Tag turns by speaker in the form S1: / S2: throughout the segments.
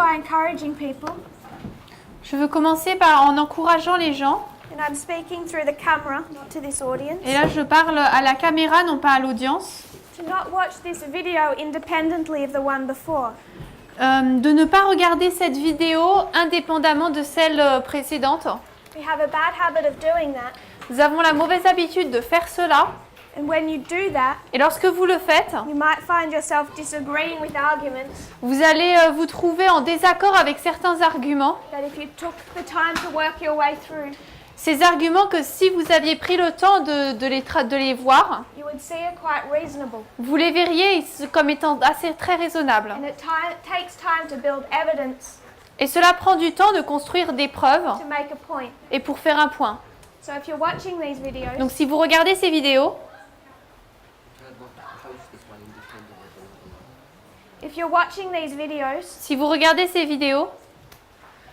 S1: by encouraging people.
S2: Je veux commencer en encourageant les gens.
S1: And I'm speaking through the camera, not to this audience.
S2: Et là, je parle à la caméra, non pas à l'audience.
S1: To not watch this video independently of the one before.
S2: De ne pas regarder cette vidéo indépendamment de celle précédente.
S1: We have a bad habit of doing that.
S2: Nous avons la mauvaise habitude de faire cela.
S1: And when you do that,
S2: Et lorsque vous le faites,
S1: you might find yourself disagreeing with arguments
S2: vous allez vous trouver en désaccord avec certains arguments.
S1: that if you took the time to work your way through,
S2: Ces arguments que si vous aviez pris le temps de les voir,
S1: you would see are quite reasonable.
S2: vous les verriez comme étant assez très raisonnables.
S1: And it takes time to build evidence
S2: Et cela prend du temps de construire des preuves
S1: to make a point.
S2: et pour faire un point.
S1: So if you're watching these videos,
S2: Donc si vous regardez ces vidéos, si vous regardez ces vidéos,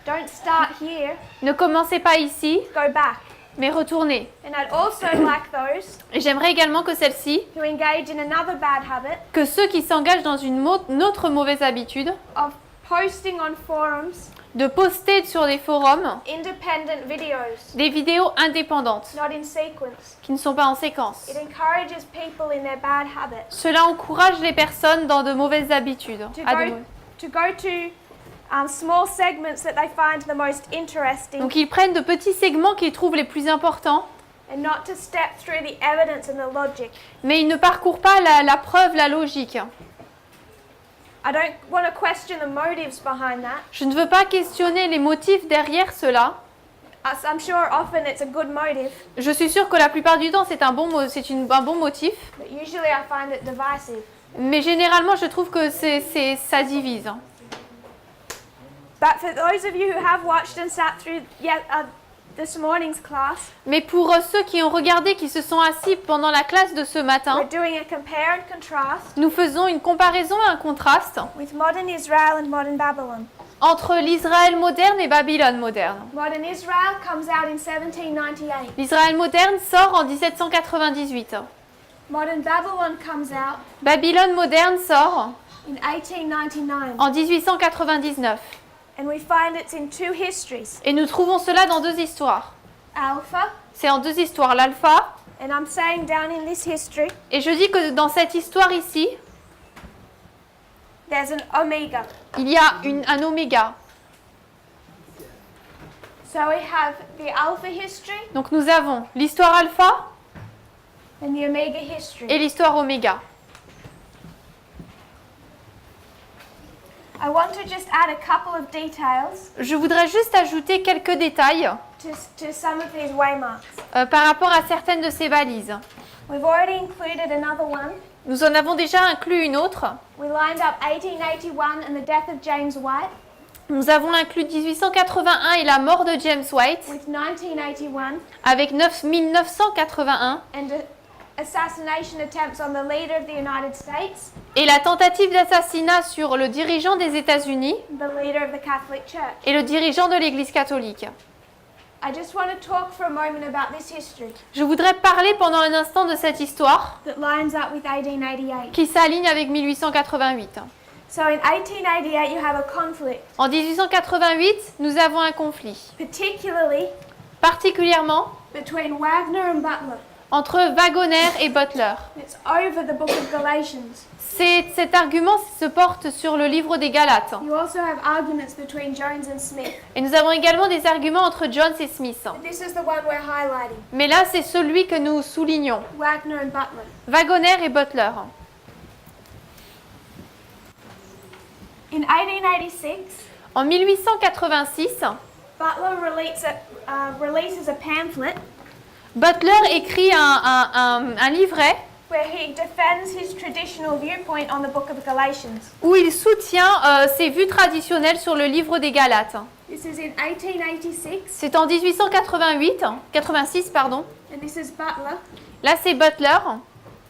S1: don't start here,
S2: ne commencez pas ici,
S1: go back.
S2: mais retournez.
S1: And I'd also like those
S2: Et j'aimerais également que celle-ci,
S1: who engage in another bad habit
S2: que ceux qui s'engagent dans une autre mauvaise habitude,
S1: of posting on forums
S2: de poster sur des forums
S1: independent videos,
S2: des vidéos indépendantes,
S1: not in sequence.
S2: qui ne sont pas en séquence.
S1: It encourages people in their bad habits
S2: Cela encourage les personnes dans de mauvaises habitudes.
S1: to go to small segments that they find the most interesting
S2: Donc ils prennent de petits segments qu'ils trouvent les plus importants,
S1: and not to step through the evidence and the logic.
S2: mais ils ne parcourent pas la preuve, la logique.
S1: I don't want to question the motives behind that.
S2: Je ne veux pas questionner les motifs derrière cela.
S1: I'm sure often it's a good motive,
S2: Je suis sûre que la plupart du temps c'est un bon motif,
S1: but usually I find it divisive.
S2: mais généralement je trouve que ça divise.
S1: But for those of you who have watched and sat through this morning's class,
S2: Mais pour ceux qui ont regardé, qui se sont assis pendant la classe de ce matin,
S1: we're doing a compare and contrast
S2: nous faisons une comparaison et un contraste
S1: with modern Israel and modern Babylon.
S2: entre l'Israël moderne et Babylone moderne.
S1: Modern Israel comes out in 1798.
S2: L'Israël moderne sort en 1798.
S1: Modern Babylon comes out
S2: Babylone moderne sort
S1: in 1899.
S2: en 1899.
S1: And we find it's in two histories.
S2: Et nous trouvons cela dans deux histoires.
S1: Alpha,
S2: C'est en deux histoires, l'alpha,
S1: and I'm saying down in this history,
S2: et je dis que dans cette histoire ici,
S1: there's an omega.
S2: il y a un oméga.
S1: So we have the alpha history
S2: Donc nous avons l'histoire alpha
S1: and the omega history.
S2: et l'histoire oméga.
S1: I want to just add a couple of details
S2: Je voudrais juste ajouter quelques détails
S1: to some of these waymarks.
S2: par rapport à certaines de ces balises.
S1: We've already included another one.
S2: Nous en avons déjà inclus une autre.
S1: We lined up 1881 and the death of James White
S2: Nous avons inclus 1881 et la mort de James White
S1: with 1981
S2: avec 1981
S1: and assassination attempts on the leader of the United States,
S2: et la tentative d'assassinat sur le dirigeant des États-Unis
S1: the leader of the Catholic Church.
S2: et le dirigeant de l'Église catholique.
S1: I just want to talk for a moment about this history
S2: Je voudrais parler pendant un instant de cette histoire
S1: that lines up with 1888.
S2: qui s'aligne avec 1888.
S1: So in 1888 you have a conflict,
S2: En 1888, nous avons un conflit,
S1: particularly
S2: particulièrement
S1: between Wagner and Butler.
S2: entre Wagoner et Butler.
S1: It's over the book of Galatians.
S2: Cet argument se porte sur le livre des Galates.
S1: You also have arguments between Jones and Smith.
S2: Et nous avons également des arguments entre Jones et Smith.
S1: This is the one we're highlighting,
S2: Mais là, c'est celui que nous soulignons.
S1: Wagner and Butler.
S2: Wagoner et Butler.
S1: In 1886,
S2: En 1886,
S1: Butler releases a pamphlet
S2: Butler écrit un livret
S1: where he defends his traditional viewpoint on the book of Galatians.
S2: où il soutient ses vues traditionnelles sur le livre des Galates.
S1: This is in 1886,
S2: C'est en 86, pardon.
S1: and this is Butler
S2: Là, c'est Butler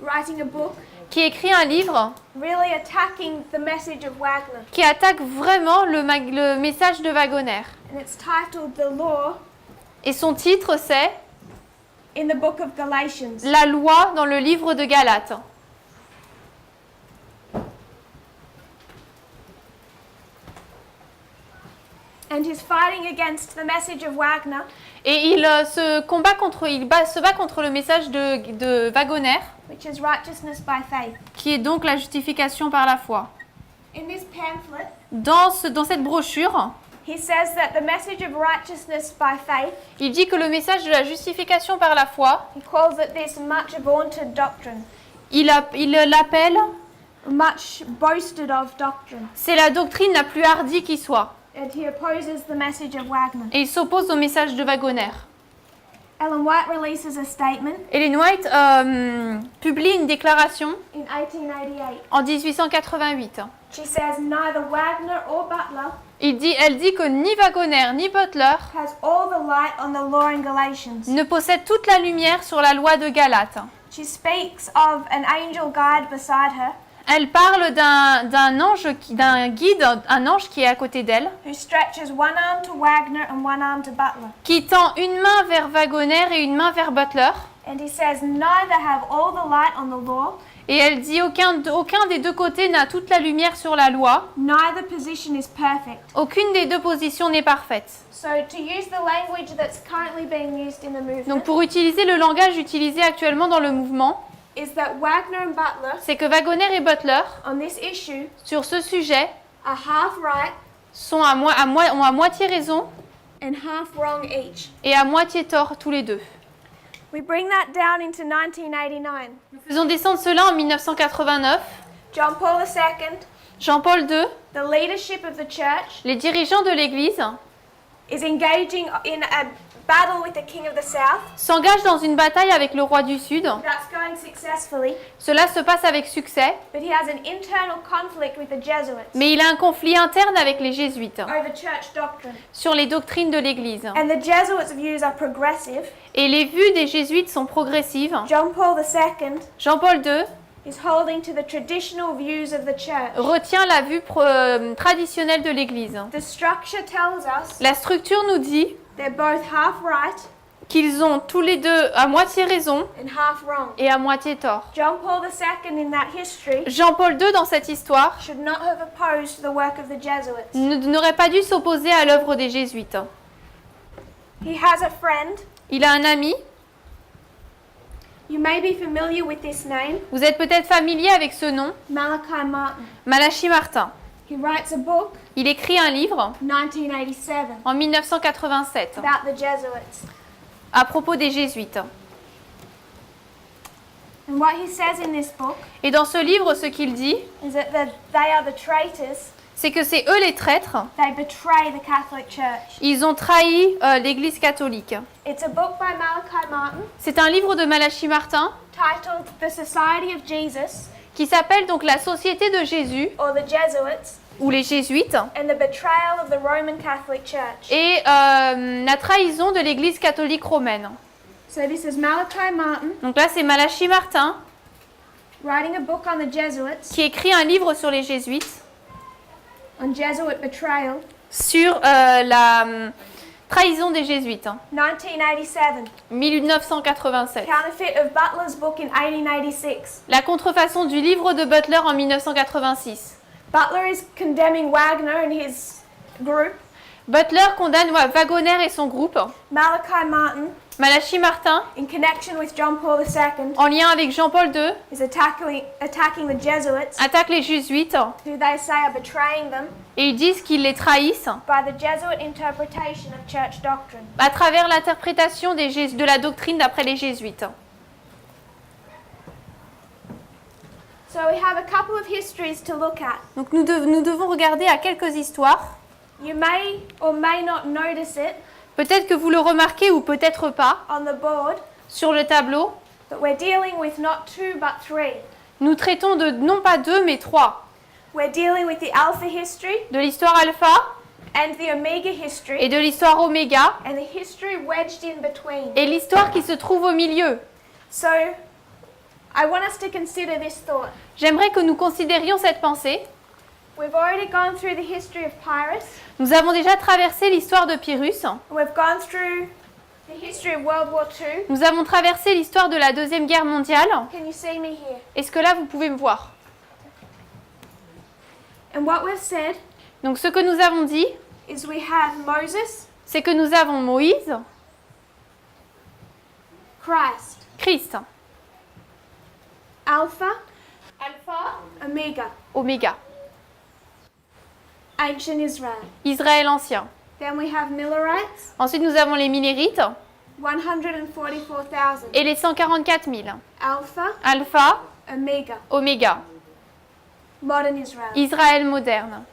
S1: writing a book
S2: qui écrit un livre
S1: really attacking the message of Wagner.
S2: qui attaque vraiment le message de Wagoner.
S1: And it's titled The Law
S2: Et son titre, c'est
S1: in the book of Galatians.
S2: La loi dans le livre de Galates.
S1: he's fighting against the message of Wagner,
S2: Et il se bat contre le message de Wagoner,
S1: which is righteousness by faith.
S2: qui est donc la justification par la foi.
S1: In this pamphlet,
S2: Dans cette brochure,
S1: he says that the message of righteousness by faith,
S2: il dit que le message de la justification par la foi,
S1: he calls it this much vaunted doctrine,
S2: il l'appelle,
S1: much boasted of doctrine,
S2: c'est la doctrine la plus hardie qui soit.
S1: and he opposes the message of Wagner.
S2: Et il s'oppose au message de Wagoner.
S1: Ellen White releases a statement
S2: Ellen White publie une déclaration
S1: in 1888.
S2: en 1888.
S1: She says neither Wagner or Butler
S2: Elle dit que ni Wagoner ni Butler
S1: has all the light on the law in Galatians.
S2: ne possèdent toute la lumière sur la loi de Galate.
S1: She speaks of an angel guide beside her
S2: Elle parle d'un guide, un ange qui est à côté d'elle,
S1: who stretches one arm to Wagner and one arm to Butler.
S2: qui tend une main vers Wagoner et une main vers Butler.
S1: And he says neither have all the light on the law,
S2: Et elle dit aucun des deux côtés n'a toute la lumière sur la loi.
S1: neither position is perfect.
S2: Aucune des deux positions n'est parfaite.
S1: So to use the language that's currently being used in the movement
S2: Donc pour utiliser le langage utilisé actuellement dans le mouvement,
S1: is that Wagner and Butler
S2: c'est que Wagoner et Butler,
S1: on this issue
S2: sur ce sujet,
S1: are half right
S2: ont à moitié raison
S1: and half wrong each.
S2: et à moitié tort tous les deux.
S1: We bring that down into 1989.
S2: Faisons descendre cela en 1989.
S1: John Paul II,
S2: Jean-Paul II,
S1: the leadership of the church,
S2: les dirigeants de l'Église,
S1: is engaging in a battle with the king of the south.
S2: s'engagent dans une bataille avec le roi du Sud.
S1: That's going successfully,
S2: Cela se passe avec succès,
S1: but he has an internal conflict with the Jesuits
S2: mais il a un conflit interne avec les jésuites
S1: over church doctrine.
S2: sur les doctrines de l'Église.
S1: And the Jesuits' views are progressive.
S2: Et les vues des jésuites sont progressives.
S1: John Paul II
S2: Jean-Paul II
S1: is holding to the traditional views of the church.
S2: retient la vue traditionnelle de l'Église.
S1: The structure tells us
S2: La structure nous dit
S1: they're both half right
S2: qu'ils ont tous les deux à moitié raison
S1: and half wrong.
S2: et à moitié tort.
S1: John Paul II in that history
S2: Jean-Paul II, dans cette histoire,
S1: should not have opposed the work of the Jesuits.
S2: n'aurait pas dû s'opposer à l'œuvre des jésuites.
S1: He has a friend.
S2: Il a un ami,
S1: You may be familiar with this name,
S2: vous êtes peut-être familier avec ce nom,
S1: Malachi Martin.
S2: Malachi Martin.
S1: He writes a book,
S2: Il écrit un livre
S1: 1987,
S2: en 1987
S1: about the Jesuits.
S2: à propos des jésuites.
S1: And what he says in this book
S2: Et dans ce livre, ce qu'il dit,
S1: is that they are the traitors.
S2: c'est que c'est eux les traîtres.
S1: They betray the Catholic Church.
S2: Ils ont trahi l'Église catholique.
S1: It's a book by Malachi Martin
S2: C'est un livre de Malachi Martin
S1: titled The Society of Jesus,
S2: qui s'appelle donc La Société de Jésus,
S1: or the Jesuits,
S2: ou les Jésuites,
S1: and the betrayal of the Roman Catholic Church.
S2: et la trahison de l'Église catholique romaine.
S1: So this is Malachi Martin
S2: Donc là, c'est Malachi Martin
S1: writing a book on the Jesuits,
S2: qui écrit un livre sur les Jésuites,
S1: on Jesuit betrayal,
S2: sur la trahison des Jésuites,
S1: 1987.
S2: 1987.
S1: Counterfeit of Butler's book in 1886.
S2: La contrefaçon du livre de Butler en 1986.
S1: Butler is condemning Wagner and his group.
S2: Butler condamne Wagoner et son groupe.
S1: Malachi Martin,
S2: Malachi Martin,
S1: in connection with John Paul II,
S2: en lien avec Jean-Paul II,
S1: is attacking the Jesuits,
S2: attaque les Jésuites
S1: who they say are betraying them
S2: et ils disent qu'ils les trahissent
S1: by the Jesuit interpretation of church doctrine.
S2: à travers l'interprétation de la doctrine d'après les Jésuites.
S1: So we have a couple of histories to look at.
S2: Donc nous devons regarder à quelques histoires.
S1: You may or may not notice it
S2: Peut-être que vous le remarquez ou peut-être pas.
S1: on the board,
S2: Sur le tableau,
S1: but we're dealing with not 2 but 3.
S2: nous traitons de non pas 2 mais 3.
S1: We're dealing with the Alpha history
S2: De l'histoire alpha
S1: and the Omega
S2: et
S1: history
S2: de l'histoire oméga
S1: and the history wedged in between.
S2: et l'histoire qui se trouve au milieu.
S1: So I want us to consider this thought.
S2: J'aimerais que nous considérions cette pensée.
S1: We've already gone through the history of Pyrrhus.
S2: Nous avons déjà traversé l'histoire de Pyrrhus.
S1: We've gone through the history of World War II.
S2: Nous avons traversé l'histoire de la Deuxième Guerre mondiale.
S1: Can you see me here?
S2: Est-ce que là, vous pouvez me voir?
S1: And what we've said
S2: Donc ce que nous avons dit,
S1: is we have Moses,
S2: c'est que nous avons Moïse,
S1: Christ,
S2: Christ,
S1: Alpha,
S2: Alpha,
S1: Omega,
S2: Oméga,
S1: ancient Israel.
S2: Israël ancien.
S1: Then we have Millerites,
S2: Ensuite, nous avons les Minérites
S1: 144,000.
S2: et les 144 000.
S1: Alpha,
S2: Alpha,
S1: Omega,
S2: Oméga,
S1: modern Israel.
S2: Israël moderne.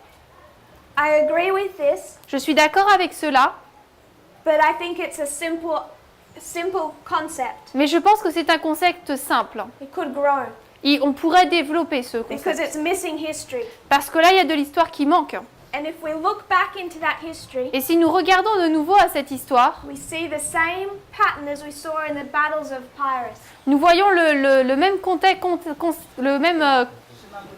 S1: I agree with this,
S2: Je suis d'accord avec cela,
S1: but I think it's a simple concept.
S2: mais je pense que c'est un concept simple.
S1: It could grow
S2: Et on pourrait développer ce
S1: because
S2: concept.
S1: it's missing history.
S2: Parce que là, il y a de l'histoire qui manque.
S1: And if we look back into that history,
S2: Et si nous regardons de nouveau à cette histoire,
S1: we see the same pattern as we saw in the battles of Pyrrhus.
S2: nous voyons le même contexte, le même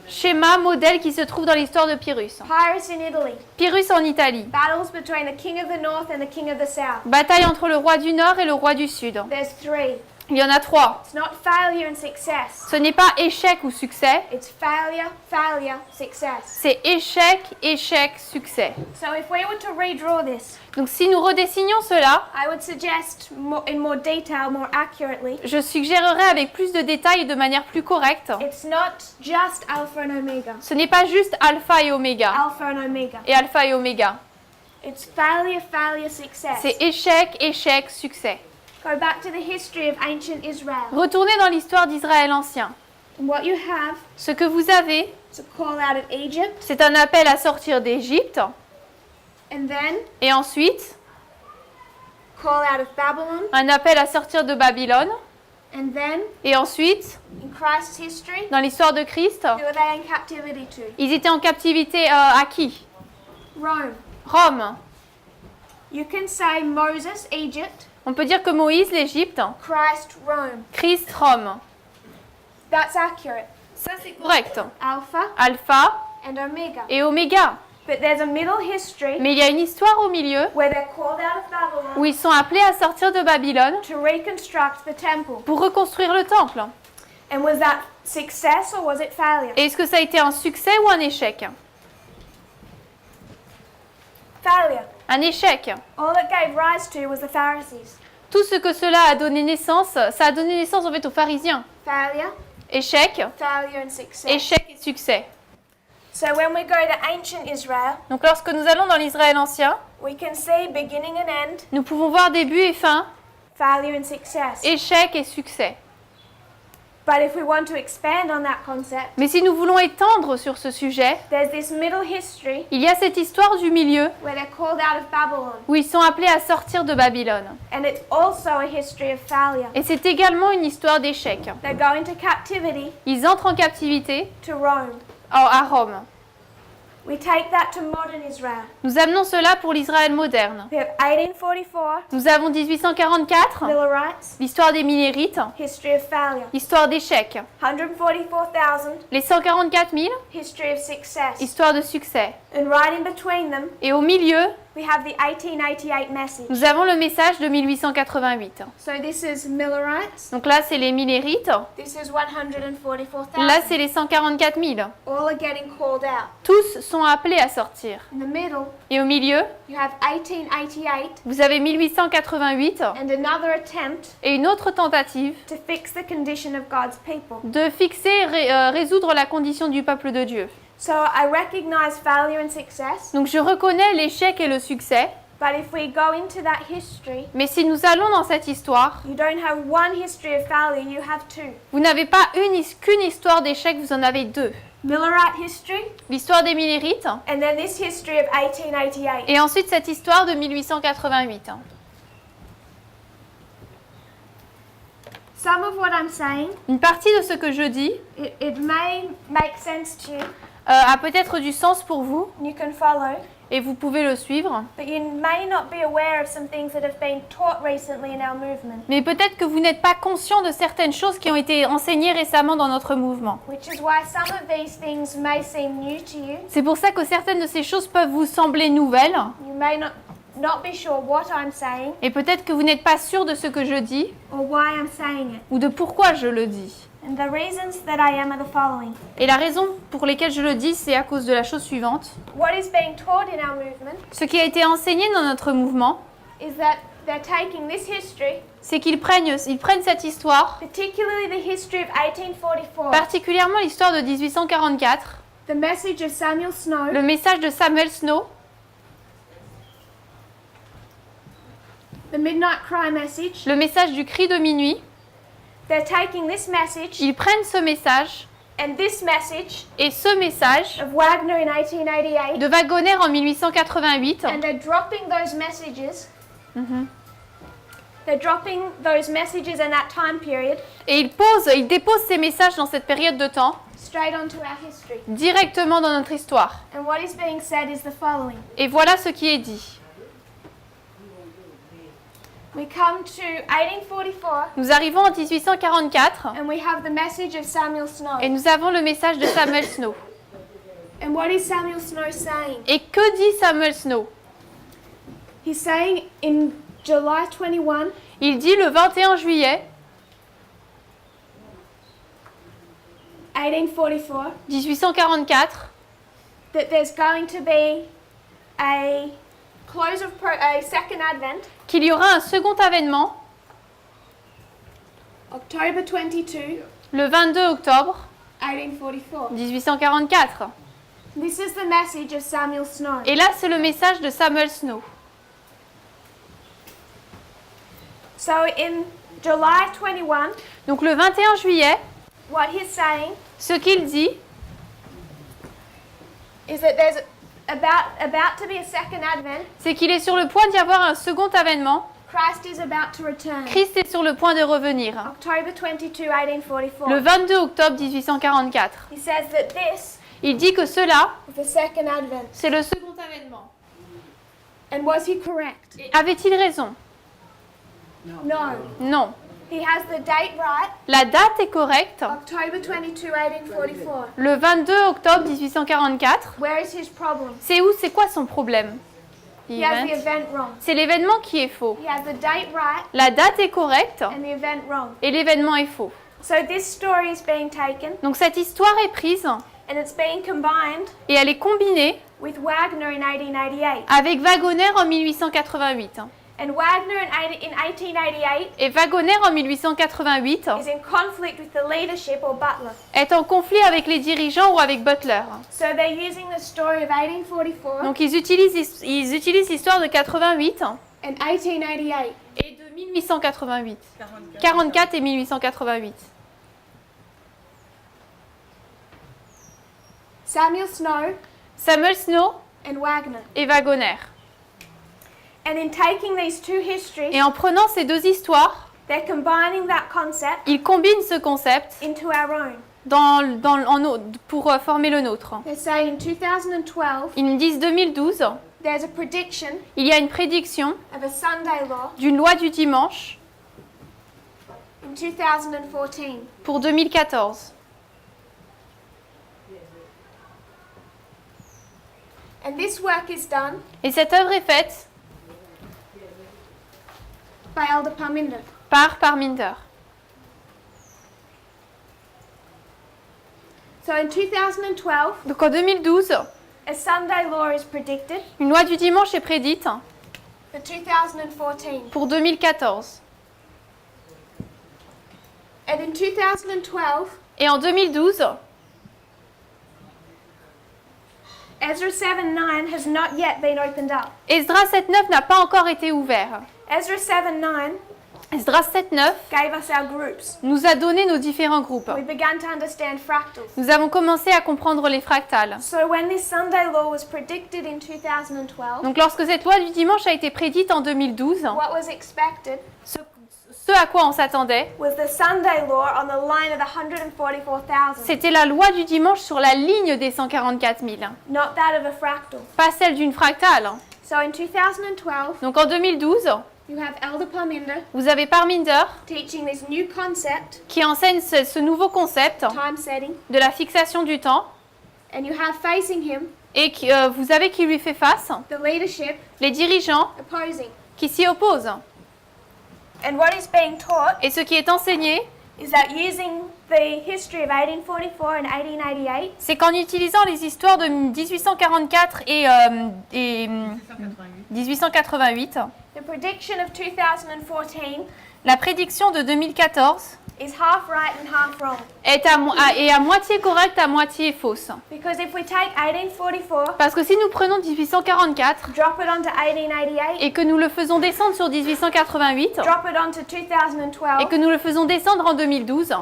S2: schéma, modèle qui se trouve dans l'histoire de Pyrrhus.
S1: Pyrrhus in Italy,
S2: Pyrrhus en Italie.
S1: battles between the king of the north and the king of the south.
S2: Bataille entre le roi du Nord et le roi du Sud.
S1: There's three.
S2: Il y en a 3.
S1: It's not failure and success.
S2: Ce n'est pas échec ou succès,
S1: It's failure, failure, success.
S2: c'est échec, échec, succès.
S1: So if we were to redraw this,
S2: Donc si nous redessinons cela,
S1: I would suggest in more detail, more accurately,
S2: je suggérerais avec plus de détails et de manière plus correcte.
S1: it's not just alpha and omega.
S2: Ce n'est pas juste alpha et oméga.
S1: Alpha and omega.
S2: Et alpha et oméga.
S1: It's failure, failure, success.
S2: C'est échec, échec, succès.
S1: Go back to the history of ancient Israel.
S2: Retournez dans l'histoire d'Israël ancien.
S1: And what you have
S2: Ce que vous avez,
S1: is a call out of Egypt,
S2: c'est un appel à sortir d'Égypte.
S1: and then
S2: Et ensuite,
S1: call out of Babylon,
S2: un appel à sortir de Babylone.
S1: and then
S2: Et ensuite,
S1: in Christ's history,
S2: dans l'histoire de Christ,
S1: who are they in captivity to?
S2: ils étaient en captivité à qui?
S1: Rome.
S2: Rome.
S1: You can say Moses, Egypt,
S2: On peut dire que Moïse, l'Égypte,
S1: Christ, Rome.
S2: Christ, Rome.
S1: That's accurate.
S2: Ça, c'est correct.
S1: Alpha
S2: Alpha
S1: and Omega.
S2: et oméga.
S1: But there's a middle history
S2: Mais il y a une histoire au milieu
S1: where they're called out of Babylon
S2: où ils sont appelés à sortir de Babylone
S1: to reconstruct the temple.
S2: pour reconstruire le temple.
S1: And was that success or was it failure?
S2: Et est-ce que ça a été un succès ou un échec?
S1: Failure.
S2: Un échec.
S1: All it gave rise to was the Pharisees.
S2: Tout ce que cela a donné naissance, ça a donné naissance en fait aux pharisiens.
S1: Failure,
S2: Échec,
S1: failure and success.
S2: échec et succès.
S1: So when we go to ancient Israel,
S2: Donc lorsque nous allons dans l'Israël ancien,
S1: we can see beginning and end,
S2: nous pouvons voir début et fin,
S1: failure and success.
S2: échec et succès.
S1: But if we want to expand on that concept,
S2: Mais si nous voulons étendre sur ce sujet,
S1: there's this middle history
S2: il y a cette histoire du milieu
S1: where they're called out of Babylon.
S2: où ils sont appelés à sortir de Babylone.
S1: And it's also a history of failure.
S2: Et c'est également une histoire d'échec.
S1: They go into captivity
S2: Ils entrent en captivité
S1: to Rome.
S2: à Rome.
S1: We take that to modern Israel.
S2: Nous amenons cela pour l'Israël moderne.
S1: We have 1844,
S2: Nous avons 1844,
S1: Millerites,
S2: l'histoire des Minérites,
S1: history of failure.
S2: histoire d'échec.
S1: 144,000,
S2: Les 144 000,
S1: history of success.
S2: histoire de succès.
S1: And right in between them,
S2: Et au milieu,
S1: we have the 1888 message.
S2: nous avons le message de 1888.
S1: So this is Millerites.
S2: Donc là, c'est les Minérites.
S1: This is 144,000.
S2: Là, c'est les 144 000.
S1: All are getting called out.
S2: Tous sont appelés à sortir.
S1: In the middle,
S2: Et au milieu,
S1: you have 1888
S2: vous avez 1888
S1: and another attempt
S2: et une autre tentative
S1: to fix the condition of God's people.
S2: de fixer et résoudre la condition du peuple de Dieu.
S1: So I recognize failure and success,
S2: Donc je reconnais l'échec et le succès,
S1: but if we go into that history,
S2: mais si nous allons dans cette histoire,
S1: you don't have one history of failure, you have two.
S2: vous n'avez pas qu'une histoire d'échec, vous en avez deux.
S1: Millerite history,
S2: L'histoire des Minérites
S1: and then this history of 1888.
S2: et ensuite cette histoire de 1888.
S1: Some of what I'm saying,
S2: Une partie de ce que je dis
S1: it may make sense to you,
S2: a peut-être du sens pour vous
S1: and you can follow,
S2: et vous pouvez le suivre,
S1: but you may not be aware of some things that have been taught recently in our movement,
S2: mais peut-être que vous n'êtes pas conscient de certaines choses qui ont été enseignées récemment dans notre mouvement.
S1: which is why some of these things may seem new to you.
S2: C'est pour ça que certaines de ces choses peuvent vous sembler nouvelles.
S1: You may not not be sure what I'm saying
S2: Et peut-être que vous n'êtes pas sûr de ce que je dis
S1: or why I'm saying it.
S2: ou de pourquoi je le dis.
S1: And the reasons that I am are the following.
S2: Et la raison pour laquelle je le dis, c'est à cause de la chose suivante.
S1: What is being taught in our movement
S2: Ce qui a été enseigné dans notre mouvement,
S1: is that they're taking this history,
S2: c'est qu'ils prennent cette histoire,
S1: particularly the history of 1844,
S2: particulièrement l'histoire de 1844,
S1: the message of Samuel Snow,
S2: le message de Samuel Snow,
S1: the Midnight Cry message.
S2: le message du cri de minuit.
S1: They're taking this message
S2: Ils prennent ce message
S1: and this message
S2: et ce message
S1: of Wagner in 1888,
S2: de Wagoner en 1888
S1: and they're dropping those messages. They're dropping those messages in that time period
S2: et ils déposent ces messages dans cette période de temps
S1: straight onto our history.
S2: directement dans notre histoire.
S1: And what is being said is the following.
S2: Et voilà ce qui est dit.
S1: We come to 1844
S2: Nous arrivons en 1844
S1: and we have the message of Samuel Snow.
S2: et nous avons le message de Samuel Snow.
S1: And what is Samuel Snow saying?
S2: Et que dit Samuel Snow?
S1: He's saying in July 21,
S2: Il dit le 21 juillet
S1: 1844,
S2: 1844
S1: that there's going to be a close of a second advent,
S2: qu'il y aura un second avènement
S1: October 22,
S2: le 22 octobre
S1: 1844.
S2: 1844.
S1: This is the message of Samuel Snow.
S2: Et là, c'est le message de Samuel Snow.
S1: So in July 21,
S2: Donc le 21 juillet,
S1: what he's saying
S2: ce qu'il dit,
S1: is that there's about to be a second advent.
S2: c'est qu'il est sur le point d'y avoir un second avènement.
S1: Christ is about to return.
S2: Christ est sur le point de revenir.
S1: October 22, 1844.
S2: Le 22 octobre 1844.
S1: He says that this
S2: Il dit que cela,
S1: is the second advent.
S2: c'est le second avènement.
S1: And was he correct?
S2: Avait-il raison?
S1: No.
S2: Non.
S1: He has the date right.
S2: La date est correcte.
S1: October 22, 1844.
S2: Le 22 octobre 1844.
S1: Where is his problem?
S2: C'est quoi son problème? The
S1: He has the
S2: event.
S1: event wrong.
S2: C'est l'événement qui est faux.
S1: He has the date right
S2: La date est correcte
S1: and the event wrong.
S2: et l'événement est faux.
S1: So this story is being taken
S2: Donc cette histoire est prise
S1: and it's being combined
S2: et elle est combinée
S1: with Wagner in 1888.
S2: avec Wagoner en 1888.
S1: And Wagner in 1888
S2: Et Wagoner en 1888
S1: is in conflict with the leadership or Butler.
S2: est en conflit avec les dirigeants ou avec Butler.
S1: So they're using the story of 1844
S2: Donc ils utilisent l'histoire de 88
S1: and 1888.
S2: et de 1888. 44 et 1888.
S1: Samuel Snow
S2: Samuel Snow
S1: and Wagner.
S2: et Wagoner.
S1: And in taking these two histories,
S2: Et en prenant ces deux histoires,
S1: they're combining that concept
S2: ils combinent ce concept
S1: into our own.
S2: pour former le nôtre.
S1: They say in 2012,
S2: Ils me disent 2012,
S1: there's a prediction
S2: il y a une prédiction
S1: of a Sunday law
S2: d'une loi du dimanche
S1: in 2014.
S2: pour 2014.
S1: And this work is done
S2: Et cette œuvre est faite
S1: by Elder Parminder.
S2: par Parminder.
S1: So in 2012,
S2: Donc en 2012,
S1: a Sunday law is predicted
S2: une loi du dimanche est prédite
S1: for 2014.
S2: pour 2014.
S1: And in 2012,
S2: Et en 2012,
S1: Ezra 7:9 has not yet been opened up.
S2: Esdras 7.9 n'a pas encore été ouvert.
S1: Ezra 7:9
S2: Esdras 7.9
S1: gave us our groups.
S2: nous a donné nos différents groupes.
S1: We began to understand fractals.
S2: Nous avons commencé à comprendre les fractales.
S1: So when this Sunday law was predicted in 2012,
S2: Donc lorsque cette loi du dimanche a été prédite en 2012,
S1: what was expected
S2: ce à quoi on s'attendait,
S1: was the Sunday law on the line of the 144,000,
S2: c'était la loi du dimanche sur la ligne des 144 000,
S1: not that of a fractal.
S2: pas celle d'une fractale.
S1: So in 2012,
S2: Donc en 2012,
S1: you have Elder Parminder
S2: vous avez Parminder
S1: teaching this new concept,
S2: qui enseigne ce nouveau concept
S1: time setting,
S2: de la fixation du temps,
S1: and you have facing him
S2: Et vous avez qui lui fait face?
S1: The leadership
S2: Les dirigeants
S1: opposing.
S2: qui s'y opposent.
S1: And what is being taught
S2: Et ce qui est enseigné,
S1: is that using the history of 1844 and 1888,
S2: c'est qu'en utilisant les histoires de 1844 et 1888,
S1: the prediction of 2014
S2: la prédiction de 2014
S1: is half right and half wrong.
S2: est à moitié correcte, à moitié fausse.
S1: Because if we take 1844,
S2: Parce que si nous prenons 1844
S1: drop it onto 1888,
S2: et que nous le faisons descendre sur 1888
S1: drop it onto
S2: et
S1: 2012,
S2: que nous le faisons descendre en 2012,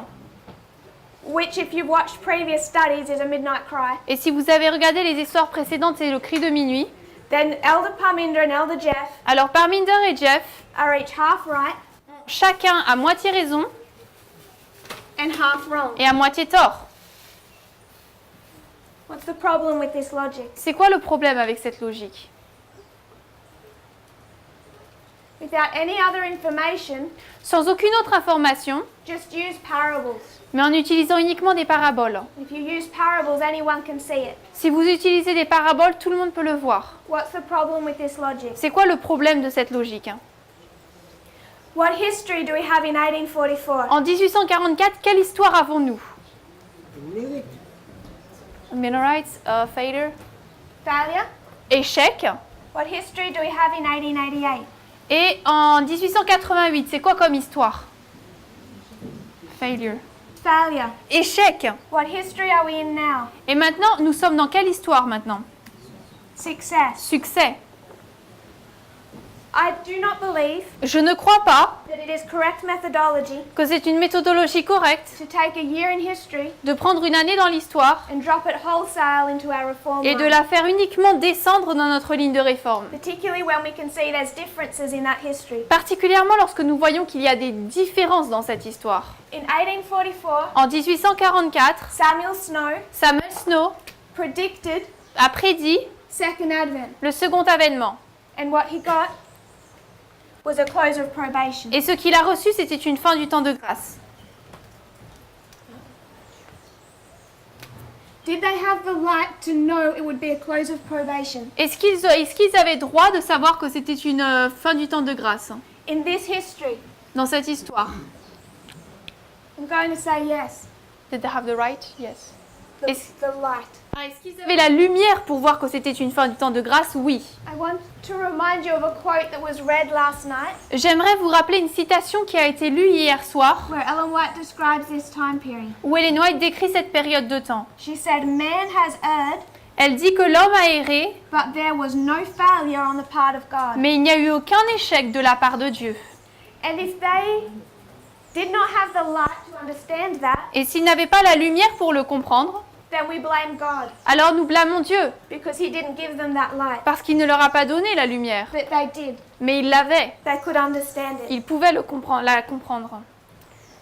S1: which if you've watched previous studies is a midnight cry,
S2: et si vous avez regardé les histoires précédentes, c'est le cri de minuit,
S1: then Elder Parminder and Elder Jeff
S2: alors Parminder et Jeff,
S1: are each half right
S2: chacun a moitié raison
S1: and half wrong.
S2: et à moitié tort.
S1: What's the problem with this logic?
S2: C'est quoi le problème avec cette logique?
S1: Without any other information,
S2: Sans aucune autre information,
S1: just use parables.
S2: mais en utilisant uniquement des paraboles.
S1: If you use parables, anyone can see it.
S2: Si vous utilisez des paraboles, tout le monde peut le voir.
S1: What's the problem with this logic?
S2: C'est quoi le problème de cette logique?
S1: What history do we have in 1844?
S2: En 1844, quelle histoire avons-nous? Millerites, failure,
S1: Failure?
S2: échec.
S1: What history do we have in 1888?
S2: Et en 1888, c'est quoi comme histoire? Failure.
S1: Failure.
S2: Échec.
S1: What history are we in now?
S2: Et maintenant, nous sommes dans quelle histoire maintenant?
S1: Success.
S2: Succès.
S1: I do not believe
S2: Je ne crois pas
S1: that it is correct methodology
S2: que c'est une méthodologie correcte
S1: to take a year in history
S2: de prendre une année dans l'histoire
S1: and drop it wholesale into our reform
S2: et de
S1: line,
S2: la faire uniquement descendre dans notre ligne de réforme.
S1: particularly when we can see there's differences in that history.
S2: Particulièrement lorsque nous voyons qu'il y a des différences dans cette histoire.
S1: In 1844,
S2: En 1844,
S1: Samuel Snow
S2: Samuel Snow
S1: predicted
S2: a prédit
S1: Second Advent,
S2: le second avènement.
S1: and what he got was a close of probation.
S2: Et ce qu'il a reçu, c'était une fin du temps de grâce.
S1: Did they have the right to know it would be a close of probation?
S2: Est-ce qu'ils avaient droit de savoir que c'était une fin du temps de grâce
S1: In this history,
S2: dans cette histoire?
S1: I'm going to say yes.
S2: Did they have the right? Yes.
S1: The light.
S2: Est-ce qu'ils avaient la lumière pour voir que c'était une fin du temps de grâce? Oui.
S1: I want to remind you of a quote that was read last night,
S2: J'aimerais vous rappeler une citation qui a été lue hier soir,
S1: where Ellen White describes this time period.
S2: où Ellen White décrit cette période de temps.
S1: She said, "Man has erred,
S2: Elle dit que l'homme a erré,
S1: but there was no failure on the part of God."
S2: mais il n'y a eu aucun échec de la part de Dieu.
S1: And if they did not have the light to understand that,
S2: Et s'ils n'avaient pas la lumière pour le comprendre,
S1: then we blame God
S2: alors nous blâmons Dieu,
S1: because He didn't give them that light.
S2: parce qu'il ne leur a pas donné la lumière.
S1: But they did.
S2: Mais ils l'avaient,
S1: They could understand it.
S2: ils pouvaient la comprendre.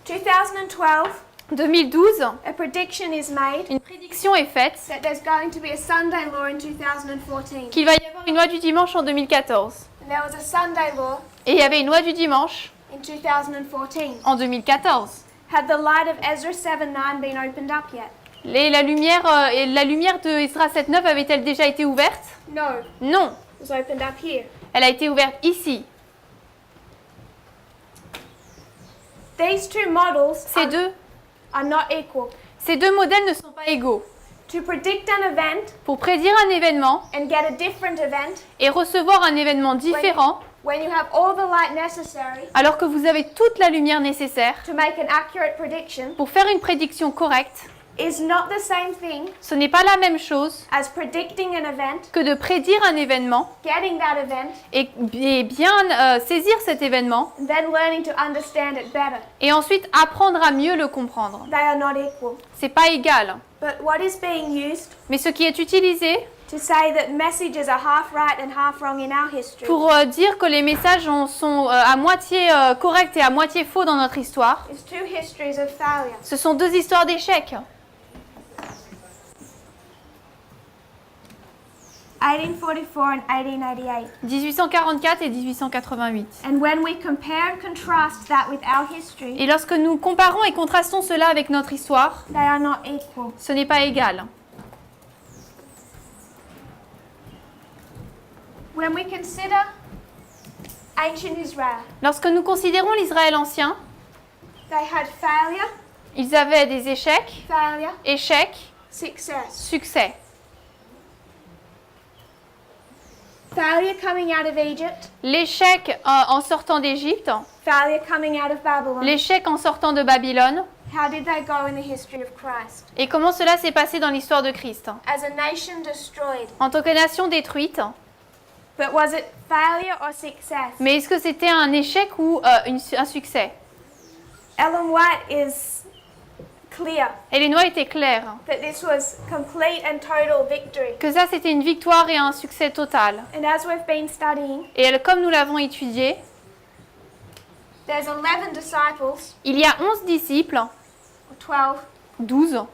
S1: 2012,
S2: 2012,
S1: a prediction is made
S2: une prédiction est faite
S1: that there's going to be a Sunday law in 2014.
S2: qu'il va y avoir une loi du dimanche en 2014.
S1: And there was a Sunday law
S2: Et il y avait une loi du dimanche
S1: in 2014.
S2: en 2014.
S1: Had the light of Ezra 7:9 been opened up yet?
S2: Et la lumière de Esdras 7.9 avait-elle déjà été ouverte?
S1: No,
S2: Non,
S1: it was opened up here.
S2: elle a été ouverte ici.
S1: These two models
S2: Ces
S1: are not equal.
S2: deux modèles ne sont pas égaux.
S1: To predict an event
S2: Pour prédire un événement
S1: and get a different event,
S2: et recevoir un événement différent,
S1: when you have all the light necessary
S2: alors que vous avez toute la lumière nécessaire
S1: to make an accurate prediction,
S2: pour faire une prédiction correcte,
S1: is not the same thing
S2: ce n'est pas la même chose
S1: as predicting an event,
S2: que de prédire un événement
S1: getting that event,
S2: et bien saisir cet événement
S1: and then learning to understand it better.
S2: et ensuite apprendre à mieux le comprendre.
S1: They are not equal.
S2: C'est pas égal.
S1: But what is being used
S2: Mais ce qui est utilisé
S1: to say that messages are half right and half wrong in our history
S2: pour dire que les messages sont à moitié corrects et à moitié faux dans notre histoire,
S1: is two histories of failure.
S2: ce sont deux histoires d'échecs.
S1: 1844 and 1888.
S2: 1844 et 1888.
S1: And when we compare and contrast that with our history,
S2: Et lorsque nous comparons et contrastons cela avec notre histoire,
S1: they are not equal.
S2: ce n'est pas égal.
S1: When we consider ancient Israel,
S2: Lorsque nous considérons l'Israël ancien,
S1: they had failure,
S2: ils avaient des échecs,
S1: failure,
S2: échecs,
S1: success.
S2: succès.
S1: Failure coming out of Egypt,
S2: L'échec en sortant d'Égypte,
S1: failure coming out of Babylon.
S2: l'échec en sortant de Babylone,
S1: How did they go in the history of Christ?
S2: et comment cela s'est passé dans l'histoire de Christ.
S1: As a nation destroyed.
S2: En tant que nation détruite,
S1: But was it failure or success?
S2: mais est-ce que c'était un échec ou un succès?
S1: Ellen White is clear
S2: Ellen White était claire
S1: that this was complete and total victory.
S2: que ça c'était une victoire et un succès total.
S1: And as we've been studying,
S2: Comme nous l'avons étudié,
S1: there's 11 disciples,
S2: il y a 11 disciples,
S1: or 12,
S2: 12,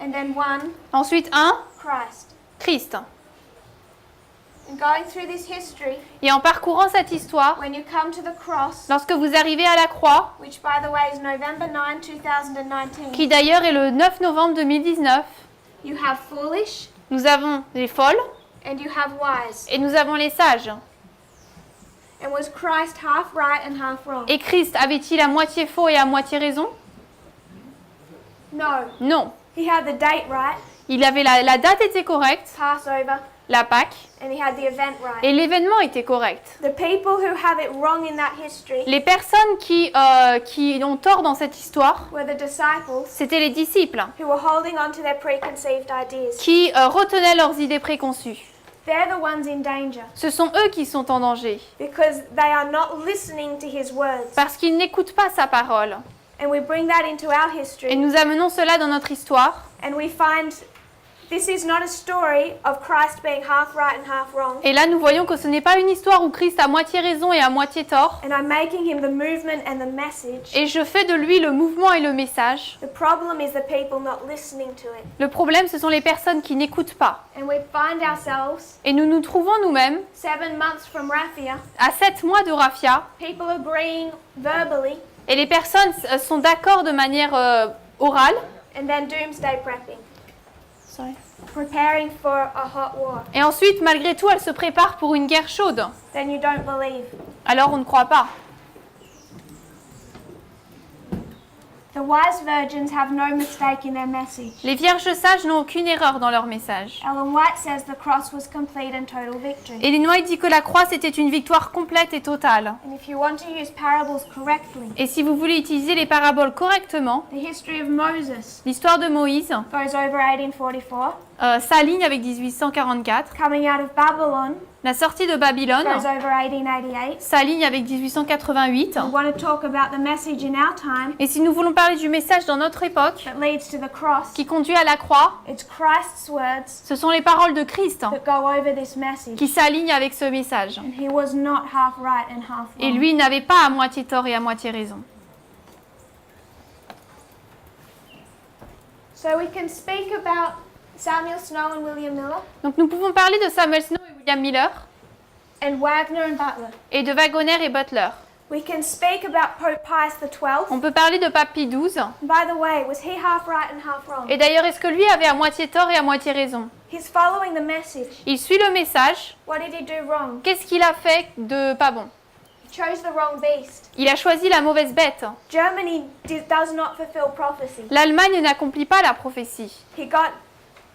S1: and then one,
S2: ensuite un,
S1: Christ.
S2: Christ.
S1: And going through this history,
S2: Et en parcourant cette histoire,
S1: when you come to the cross,
S2: lorsque vous arrivez à la croix,
S1: which by the way is November 9, 2019,
S2: qui d'ailleurs est le 9 novembre 2019,
S1: you have foolish
S2: nous avons les folles
S1: and you have wise.
S2: et nous avons les sages.
S1: And was Christ half right and half wrong?
S2: Et Christ avait-il à moitié faux et à moitié raison?
S1: No.
S2: Non.
S1: He had the date right,
S2: Il avait la date était correcte,
S1: Passover,
S2: la Pâque,
S1: and he had the event right.
S2: et l'événement était correct.
S1: The people who have it wrong in that history
S2: Les personnes qui ont tort dans cette histoire,
S1: were the disciples
S2: c'était les disciples
S1: who were holding on to their preconceived ideas.
S2: qui retenaient leurs idées préconçues.
S1: They're the ones in danger
S2: Ce sont eux qui sont en danger
S1: because they are not listening to his words.
S2: parce qu'ils n'écoutent pas sa parole.
S1: And we bring that into our
S2: Et
S1: history
S2: nous amenons cela dans notre histoire.
S1: and we find this is not a story of Christ being half right and half wrong.
S2: Et là, nous voyons que ce n'est pas une histoire où Christ a moitié raison et à moitié tort.
S1: And I'm making him the movement and the message.
S2: Et je fais de lui le mouvement et le message.
S1: The problem is the people not listening to it.
S2: Le problème, ce sont les personnes qui n'écoutent pas.
S1: And we find ourselves
S2: Et nous nous trouvons nous-mêmes
S1: 7 months from Raphia,
S2: à 7 mois de Raphia.
S1: people agreeing verbally,
S2: Et les personnes sont d'accord de manière orale.
S1: and then doomsday prepping, preparing for a hot war.
S2: Et ensuite, malgré tout, elles se préparent pour une guerre chaude.
S1: Then you don't believe.
S2: Alors, on ne croit pas.
S1: The wise virgins have no mistake in their message.
S2: Les vierges sages n'ont aucune erreur dans leur message.
S1: Ellen White says the cross was complete and total victory.
S2: Ellen White dit que la croix, c'était une victoire complète et totale.
S1: And if you want to use parables correctly,
S2: Et si vous voulez utiliser les paraboles correctement,
S1: the history of Moses
S2: l'histoire de Moïse
S1: goes over 1844,
S2: s'aligne avec 1844.
S1: coming out of Babylon
S2: La sortie de Babylone
S1: goes over 1888.
S2: s'aligne avec 1888.
S1: We want to talk about the message in our time
S2: Et si nous voulons parler du message dans notre époque,
S1: that leads to the cross.
S2: qui conduit à la croix,
S1: It's Christ's words
S2: ce sont les paroles de Christ
S1: that go over this message.
S2: qui s'alignent avec ce message.
S1: And he was not half right and half
S2: Et
S1: wrong.
S2: lui n'avait pas à moitié tort et à moitié raison.
S1: So we can speak about Samuel Snow and William Miller
S2: Donc nous pouvons parler de Samuel Snow et William Miller,
S1: and Wagner and Butler.
S2: et de Wagoner et Butler.
S1: We can speak about Pope Pius XII.
S2: On peut parler de Pape Pie XII.
S1: By the way, was he half right and half wrong?
S2: Et d'ailleurs, est-ce que lui avait à moitié tort et à moitié raison?
S1: He's following the message.
S2: Il suit le message.
S1: What did he do wrong?
S2: Qu'est-ce qu'il a fait de pas bon?
S1: He chose the wrong beast.
S2: Il a choisi la mauvaise bête.
S1: Germany does not fulfill prophecy.
S2: L'Allemagne n'accomplit pas la prophétie.
S1: He got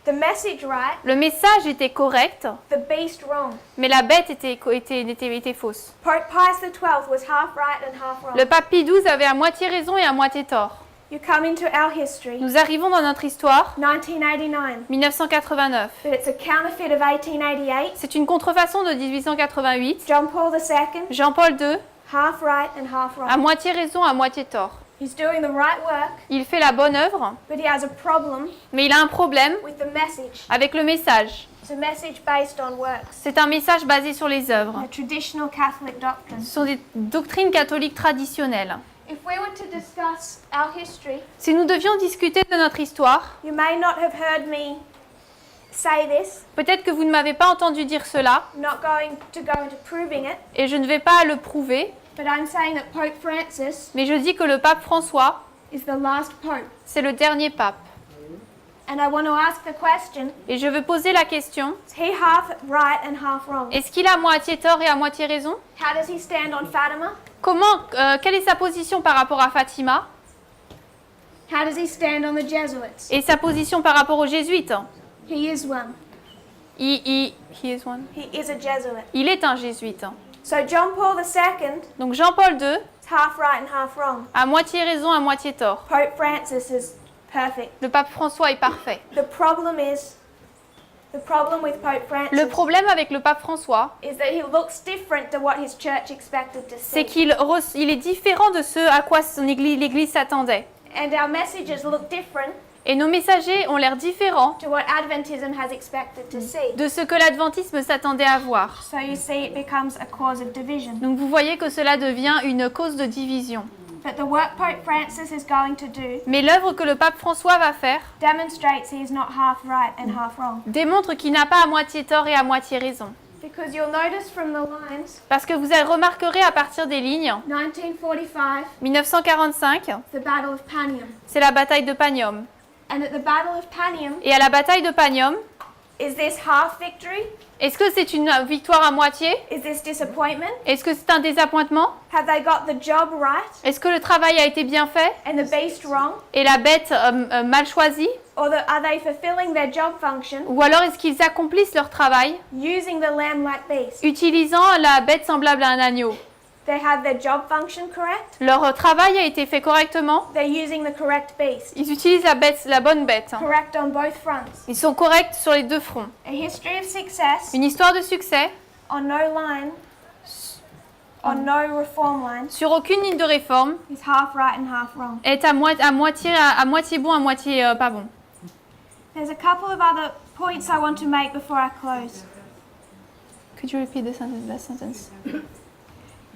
S1: the message right,
S2: Le message était correct,
S1: the beast wrong.
S2: mais la bête était fausse.
S1: Pope Pius XII was half right and half wrong.
S2: Le pape Pie XII avait à moitié raison et à moitié tort.
S1: You come into our history,
S2: Nous arrivons dans notre histoire,
S1: 1989,
S2: 1989.
S1: but it's a counterfeit of 1888.
S2: C'est une contrefaçon de 1888.
S1: John Paul II,
S2: Jean-Paul II,
S1: half right and half
S2: à
S1: wrong.
S2: moitié raison, à moitié tort.
S1: He's doing the right work,
S2: Il fait la bonne œuvre,
S1: but he has a problem
S2: mais il a un problème
S1: with the message.
S2: avec le message.
S1: It's a message based on works,
S2: C'est un message basé sur les œuvres.
S1: a traditional Catholic doctrine.
S2: Ce sont des doctrines catholiques traditionnelles.
S1: If we were to discuss our history,
S2: Si nous devions discuter de notre histoire,
S1: you may not have heard me say this.
S2: peut-être que vous ne m'avez pas entendu dire cela,
S1: I'm not going to go into proving it,
S2: et je ne vais pas le prouver,
S1: but I'm saying that Pope Francis
S2: mais je dis que le pape François,
S1: is the last pope.
S2: c'est le dernier pape.
S1: And I want to ask the question,
S2: Et je veux poser la question,
S1: is he half right and half wrong?
S2: est-ce qu'il a à moitié tort et à moitié raison?
S1: How does he stand on Fatima?
S2: Quelle est sa position par rapport à Fatima?
S1: How does he stand on the Jesuits?
S2: Et sa position par rapport aux jésuites?
S1: He is one.
S2: He is one.
S1: He is a Jesuit.
S2: Il est un jésuite.
S1: So John Paul II
S2: Donc Jean-Paul II
S1: is half right and half wrong.
S2: a moitié raison, à moitié tort.
S1: Pope Francis is perfect.
S2: Le pape François est parfait.
S1: The problem with Pope Francis
S2: Le problème avec le pape François,
S1: is that he looks different to what his church expected to
S2: c'est
S1: see.
S2: qu'il est différent de ce à quoi l'Église s'attendait.
S1: And our messages look different
S2: Et nos messagers ont l'air différents
S1: to what Adventism has expected to see.
S2: de ce que l'adventisme s'attendait à voir.
S1: So you see, it becomes a cause of division.
S2: Donc vous voyez que cela devient une cause de division.
S1: But the work Pope Francis is going to do
S2: Mais l'œuvre que le pape François va faire
S1: demonstrates he is not half right and half wrong.
S2: démontre qu'il n'a pas à moitié tort et à moitié raison.
S1: Because you'll notice from the lines,
S2: Parce que vous remarquerez à partir des lignes,
S1: 1945,
S2: 1945,
S1: the Battle of Panium.
S2: c'est la bataille de Panium.
S1: And at the Battle of Panium,
S2: Et à la bataille de Panium,
S1: is this half victory?
S2: est-ce que c'est une victoire à moitié?
S1: Is this disappointment?
S2: Est-ce que c'est un désappointement?
S1: Have they got the job right
S2: Est-ce que le travail a été bien fait
S1: and the beast wrong?
S2: et la bête mal choisie?
S1: Or are they fulfilling their job function
S2: Ou alors est-ce qu'ils accomplissent leur travail
S1: using the lamb-like beast?
S2: utilisant la bête semblable à un agneau?
S1: They have their job function correct?
S2: Leur travail a été fait correctement?
S1: They're using the correct beast.
S2: Ils utilisent la bonne bête.
S1: Correct on both fronts.
S2: Ils sont corrects sur les deux fronts.
S1: A history of success
S2: Une histoire de succès
S1: on no line, on no reform line,
S2: sur aucune ligne de réforme
S1: is half right and half wrong.
S2: est à moitié bon, à moitié pas bon.
S1: There's a couple of other points I want to make before I close.
S2: Could you repeat the sentence?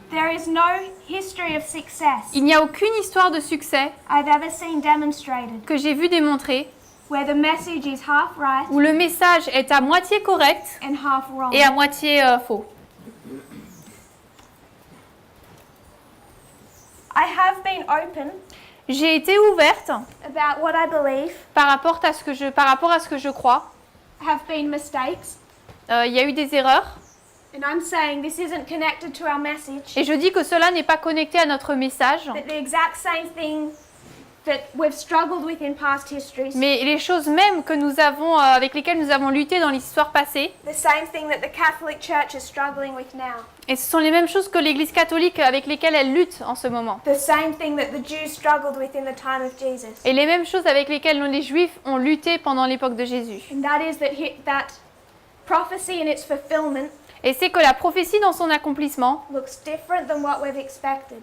S1: There is no history of success
S2: Il n'y a aucune histoire de succès
S1: I've ever seen demonstrated
S2: que j'ai vu démontrer
S1: where the message is half right
S2: où le message est à moitié correct
S1: and half wrong.
S2: et à moitié faux.
S1: I have been open
S2: J'ai été ouverte
S1: about what I believe
S2: par rapport à ce que je crois.
S1: have been mistakes,
S2: Il y a eu des erreurs
S1: and I'm saying this isn't connected to our message,
S2: et je dis que cela n'est pas connecté à notre message,
S1: that the exact same thing that we've struggled with in past histories,
S2: mais les choses mêmes que nous avons, avec lesquelles nous avons lutté dans l'histoire passée,
S1: the same thing that the Catholic Church is struggling with now,
S2: et ce sont les mêmes choses que l'Église catholique avec lesquelles elle lutte en ce moment,
S1: the same thing that the Jews struggled with in the time of Jesus,
S2: et les mêmes choses avec lesquelles les Juifs ont lutté pendant l'époque de Jésus.
S1: and that is that prophecy and its fulfillment
S2: Et c'est que la prophétie dans son accomplissement
S1: looks different than what we've expected.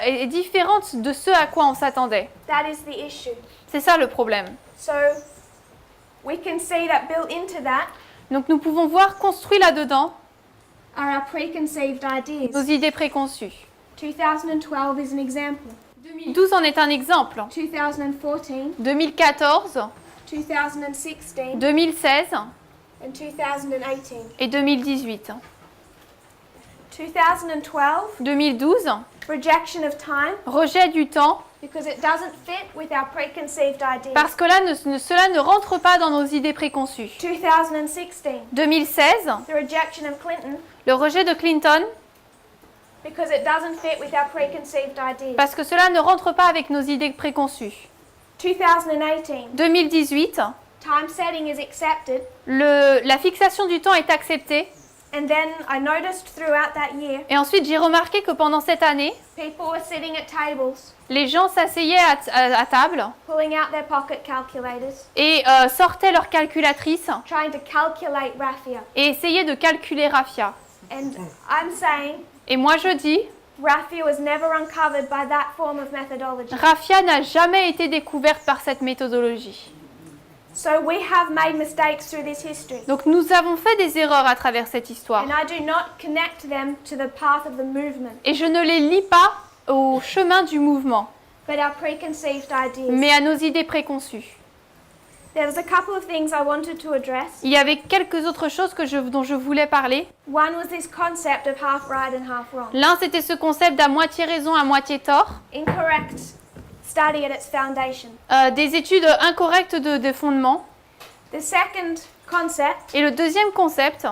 S2: est différente de ce à quoi on s'attendait.
S1: That is the issue.
S2: C'est ça le problème.
S1: So we can see that built into that
S2: Donc nous pouvons voir construit là-dedans
S1: are our preconceived
S2: nos
S1: ideas.
S2: idées préconçues.
S1: 2012 is an example.
S2: 2012 en est un exemple.
S1: 2014,
S2: 2014,
S1: 2016,
S2: 2016
S1: and 2018.
S2: et 2018.
S1: 2012,
S2: 2012,
S1: rejection of time
S2: rejet du temps,
S1: because it doesn't fit with our preconceived ideas.
S2: parce que là, cela ne rentre pas dans nos idées préconçues.
S1: 2016,
S2: 2016,
S1: the rejection of Clinton
S2: le rejet de Clinton,
S1: because it doesn't fit with our preconceived ideas.
S2: parce que cela ne rentre pas avec nos idées préconçues.
S1: 2018,
S2: 2018,
S1: time setting is accepted,
S2: la fixation du temps est acceptée.
S1: and then I noticed throughout that year,
S2: Et ensuite, j'ai remarqué que pendant cette année,
S1: people were sitting at tables,
S2: les gens s'asseyaient à table
S1: pulling out their pocket calculators,
S2: et sortaient leur calculatrice
S1: trying to calculate raffia.
S2: et essayaient de calculer raffia.
S1: And I'm saying
S2: Et moi, je dis,
S1: raffia was never uncovered by that form of methodology.
S2: raffia n'a jamais été découverte par cette méthodologie.
S1: So we have made mistakes through this history.
S2: Donc nous avons fait des erreurs à travers cette histoire.
S1: And I do not connect them to the path of the movement,
S2: Et je ne les lie pas au chemin du mouvement,
S1: but our preconceived ideas.
S2: mais à nos idées préconçues.
S1: There was a couple of things I wanted to address.
S2: Il y avait quelques autres choses dont je voulais parler.
S1: One was this concept of half right and half wrong.
S2: L'un, c'était ce concept d'à moitié raison, à moitié tort.
S1: Incorrect study at its foundation.
S2: Des études incorrectes de fondement.
S1: The second concept
S2: Et le deuxième concept,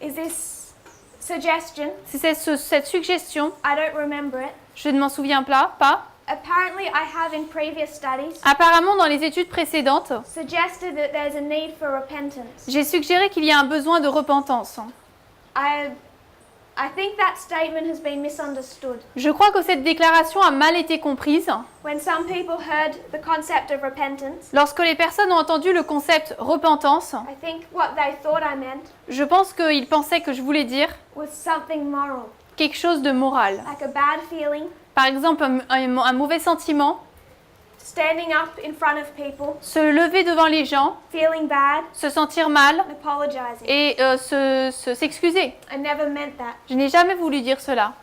S1: is this suggestion.
S2: c'est cette suggestion,
S1: I don't remember it.
S2: je ne m'en souviens pas.
S1: Apparently, I have in previous studies
S2: Apparemment, dans les études précédentes,
S1: suggested that there's a need for repentance.
S2: j'ai suggéré qu'il y a un besoin de repentance.
S1: I think that statement has been misunderstood.
S2: Je crois que cette déclaration a mal été comprise.
S1: When some people heard the concept of repentance,
S2: Lorsque les personnes ont entendu le concept repentance,
S1: I think what they thought I meant
S2: je pense qu'ils pensaient que je voulais dire
S1: was something moral,
S2: quelque chose de moral.
S1: like a bad feeling,
S2: Par exemple, un mauvais sentiment,
S1: standing up in front of people,
S2: se lever devant les gens,
S1: feeling bad,
S2: se sentir mal
S1: and apologizing.
S2: et s'excuser.
S1: I never meant that.
S2: Je n'ai jamais voulu dire cela.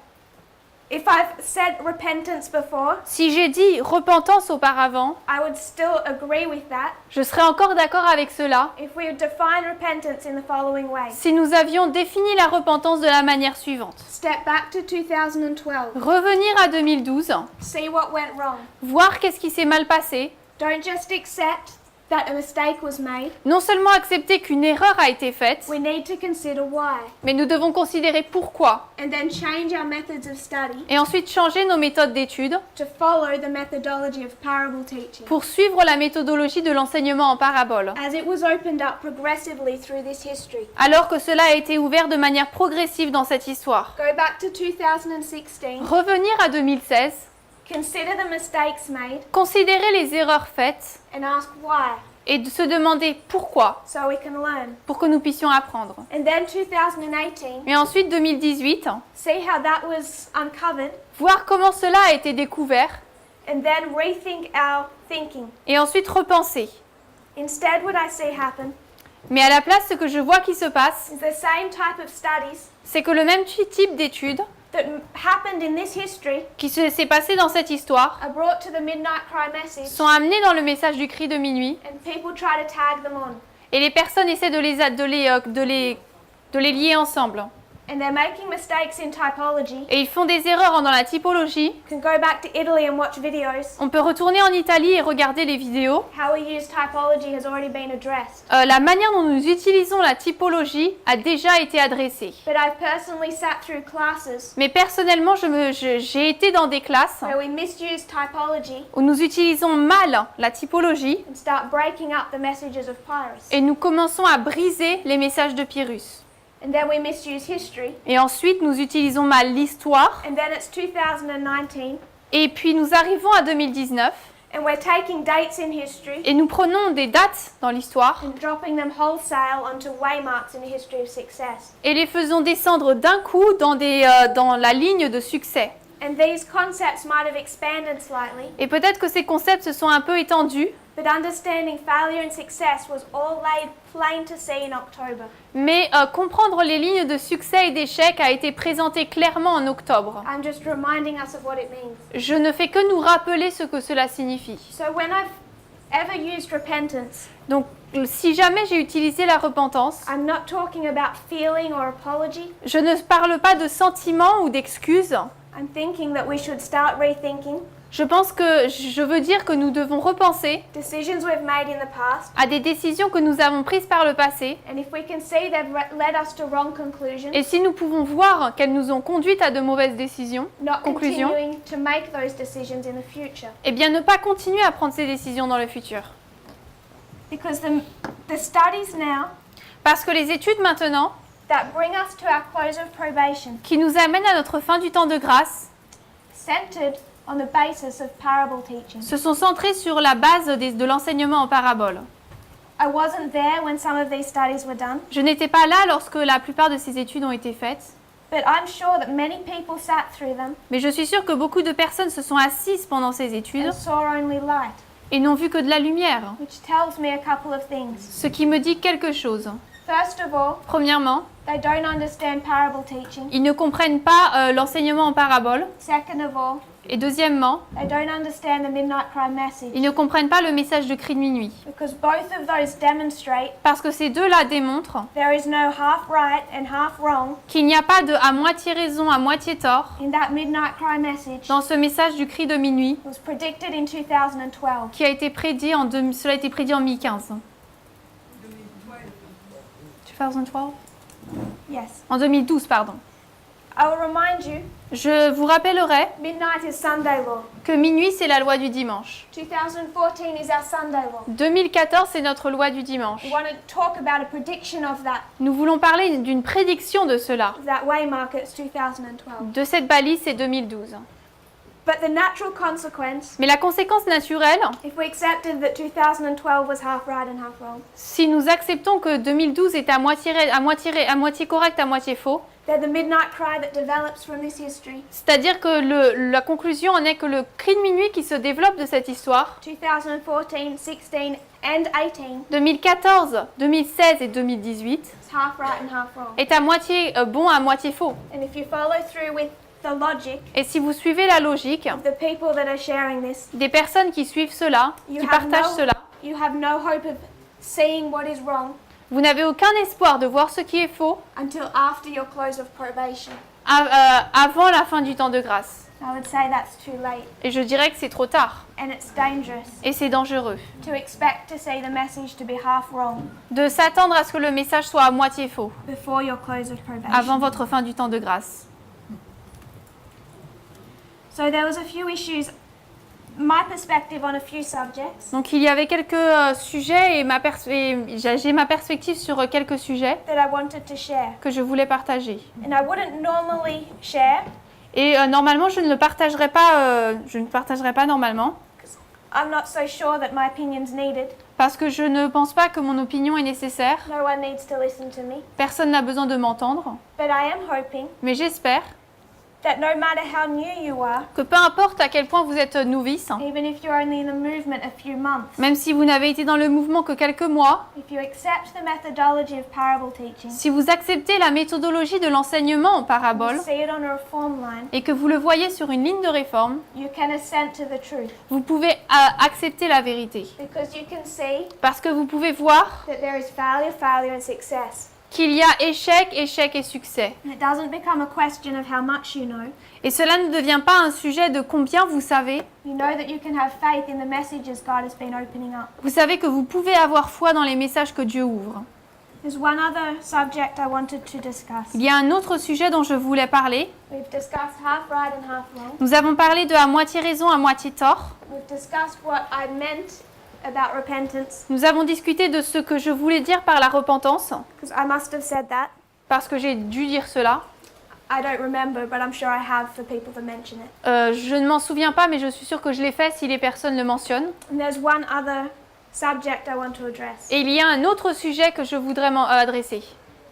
S1: If I've said repentance before,
S2: Si j'ai dit repentance auparavant,
S1: I would still agree with that
S2: je serais encore d'accord avec cela
S1: if we would define repentance in the following way.
S2: si nous avions défini la repentance de la manière suivante.
S1: Step back to 2012.
S2: Revenir à 2012,
S1: See what went wrong.
S2: voir qu'est-ce qui s'est mal passé,
S1: Don't just accept that a mistake was made.
S2: non seulement accepter qu'une erreur a été faite,
S1: We need to consider why,
S2: mais nous devons considérer pourquoi
S1: and then change our methods of study
S2: et ensuite changer nos méthodes d'études
S1: to follow the methodology of parable teaching,
S2: pour suivre la méthodologie de l'enseignement en parabole.
S1: as it was opened up progressively through this history.
S2: Alors que cela a été ouvert de manière progressive dans cette histoire.
S1: Go back to 2016.
S2: Revenir à 2016,
S1: Consider the mistakes made
S2: considérer les erreurs faites
S1: and ask why,
S2: et de se demander pourquoi,
S1: so we can learn.
S2: pour que nous puissions apprendre.
S1: And then 2018,
S2: Et ensuite 2018,
S1: see how that was uncovered,
S2: voir comment cela a été découvert
S1: and then rethink our thinking.
S2: et ensuite repenser.
S1: Instead, what I see happen
S2: Mais à la place, ce que je vois qui se passe,
S1: is the same type of studies
S2: c'est que le même type d'études
S1: that happened in this history
S2: qui s'est passé dans cette histoire
S1: are brought to the Midnight Cry message,
S2: sont amenés dans le message du cri de minuit
S1: and people try to tag them on.
S2: et les personnes essaient de les lier ensemble.
S1: And they're making mistakes in typology.
S2: Et ils font des erreurs dans la typologie.
S1: You can go back to Italy and watch videos.
S2: On peut retourner en Italie et regarder les vidéos.
S1: How we use typology has already been addressed.
S2: La manière dont nous utilisons la typologie a déjà été adressée.
S1: But I've personally sat through classes
S2: Mais personnellement, j'ai été dans des classes
S1: where we misuse typology
S2: où nous utilisons mal la typologie
S1: and start breaking up the messages of Pyrrhus.
S2: et nous commençons à briser les messages de Pyrrhus.
S1: And then we misuse history.
S2: Et ensuite, nous utilisons mal l'histoire.
S1: And then it's 2019
S2: Et puis, nous arrivons à 2019
S1: and we're taking dates in history
S2: et nous prenons des dates dans l'histoire
S1: and dropping them wholesale onto waymarks in the history of success.
S2: et les faisons descendre d'un coup dans la ligne de succès.
S1: And these concepts might have expanded slightly,
S2: Et peut-être que ces concepts se sont un peu étendus,
S1: but understanding failure and success was all laid plain to see in October.
S2: mais comprendre les lignes de succès et d'échec a été présenté clairement en octobre.
S1: I'm just reminding us of what it means.
S2: Je ne fais que nous rappeler ce que cela signifie.
S1: So when I've ever used repentance,
S2: Donc, si jamais j'ai utilisé la repentance,
S1: I'm not talking about feeling or apology.
S2: je ne parle pas de sentiments ou d'excuses.
S1: I'm thinking that we should start rethinking
S2: Je veux dire que nous devons repenser
S1: decisions we've made in the past,
S2: à des décisions que nous avons prises par le passé.
S1: and if we can see they've led us to wrong conclusions,
S2: Et si nous pouvons voir qu'elles nous ont conduites à de mauvaises décisions,
S1: not
S2: conclusions,
S1: continuing to make those decisions in the future.
S2: eh bien ne pas continuer à prendre ces décisions dans le futur.
S1: Because the studies now
S2: Parce que les études maintenant,
S1: that bring us to our close of probation,
S2: qui nous amènent à notre fin du temps de grâce,
S1: centered on the basis of parable teaching.
S2: se sont centrées sur la base de l'enseignement en parabole.
S1: I wasn't there when some of these studies were done,
S2: Je n'étais pas là lorsque la plupart de ces études ont été faites,
S1: but I'm sure that many people sat through them
S2: mais je suis sûre que beaucoup de personnes se sont assises pendant ces études
S1: and saw only light,
S2: et n'ont vu que de la lumière,
S1: which tells me a couple of things.
S2: ce qui me dit quelque chose.
S1: First of all,
S2: Premièrement,
S1: they don't understand parable teaching.
S2: ils ne comprennent pas l'enseignement en parabole.
S1: Second of all,
S2: Et deuxièmement,
S1: they don't understand the midnight cry message
S2: ils ne comprennent pas le message de cri de minuit.
S1: because both of those demonstrate
S2: Parce que ces deux-là démontrent
S1: there is no half right and half wrong
S2: qu'il n'y a pas de à moitié raison, à moitié tort
S1: in that midnight cry message
S2: dans ce message du cri de minuit
S1: was predicted in 2012.
S2: qui a été prédit cela a été prédit en 2015. 2012
S1: Yes.
S2: En 2012, pardon.
S1: I will remind you,
S2: Je vous rappellerai
S1: midnight is Sunday law.
S2: que minuit, c'est la loi du dimanche.
S1: 2014 is our Sunday law.
S2: 2014, c'est notre loi du dimanche.
S1: We want to talk about a prediction of
S2: Nous voulons parler d'une prédiction de cela.
S1: that waymark. It's 2012.
S2: De cette balise, c'est 2012.
S1: But the natural consequence,
S2: Mais la conséquence naturelle,
S1: if we accepted that 2012 was half right and half wrong,
S2: si nous acceptons que 2012 est à moitié correct, à moitié faux,
S1: that the midnight cry that develops from this history,
S2: c'est-à-dire que la conclusion en est que le cri de minuit qui se développe de cette histoire,
S1: 2014, 16, and 18,
S2: 2014, 2016 et 2018,
S1: is half right and half wrong.
S2: est à moitié bon, à moitié faux.
S1: And if you follow through with the logic
S2: Et si vous suivez la logique
S1: of the people that are sharing this,
S2: des personnes qui suivent cela,
S1: you
S2: qui
S1: have
S2: partagent cela,
S1: you have no hope of seeing what is wrong
S2: vous n'avez aucun espoir de voir ce qui est faux
S1: until after your close of probation.
S2: avant la fin du temps de grâce.
S1: I would say that's too late,
S2: Et je dirais que c'est trop tard.
S1: and it's dangerous
S2: Et c'est dangereux
S1: to expect to see the message to be half wrong
S2: de s'attendre à ce que le message soit à moitié faux
S1: before your close of probation.
S2: avant votre fin du temps de grâce.
S1: So there was a few issues, my perspective on a few subjects
S2: Donc il y avait quelques sujets et j'ai ma perspective sur quelques sujets
S1: that I wanted to share.
S2: que je voulais partager.
S1: And I wouldn't normally share,
S2: Et normalement, je ne partagerai pas normalement
S1: I'm not so sure that my opinion's needed.
S2: parce que je ne pense pas que mon opinion est nécessaire.
S1: No one needs to listen to me.
S2: Personne n'a besoin de m'entendre.
S1: But I am hoping
S2: Mais j'espère
S1: that no matter how new you are,
S2: que peu importe à quel point vous êtes novice,
S1: even if you're only in the movement a few months,
S2: même si vous n'avez été dans le mouvement que quelques mois,
S1: if you accept the methodology of parable teaching,
S2: si vous acceptez la méthodologie de l'enseignement en parabole
S1: see it on a reform line,
S2: et que vous le voyez sur une ligne de réforme,
S1: you can assent to the truth.
S2: vous pouvez accepter la vérité.
S1: Because you can see
S2: Parce que vous pouvez voir
S1: that there is failure, failure, and success.
S2: qu'il y a échec, échec et succès.
S1: And it doesn't become a question of how much you know.
S2: Et cela ne devient pas un sujet de combien vous savez.
S1: You know that you can have faith in the messages God has been opening up.
S2: Vous savez que vous pouvez avoir foi dans les messages que Dieu ouvre.
S1: There's one other subject I wanted to discuss.
S2: Il y a un autre sujet dont je voulais parler.
S1: We've discussed half right and half wrong.
S2: Nous avons parlé de à moitié raison, à moitié tort.
S1: We've discussed what I meant about repentance,
S2: Nous avons discuté de ce que je voulais dire par la repentance,
S1: because I must have said that.
S2: parce que j'ai dû dire cela.
S1: I don't remember, but I'm sure I have for people to mention it.
S2: Je ne m'en souviens pas, mais je suis sûre que je l'ai fait si les personnes le mentionnent.
S1: And there's one other subject I want to address.
S2: Et il y a un autre sujet que je voudrais adresser.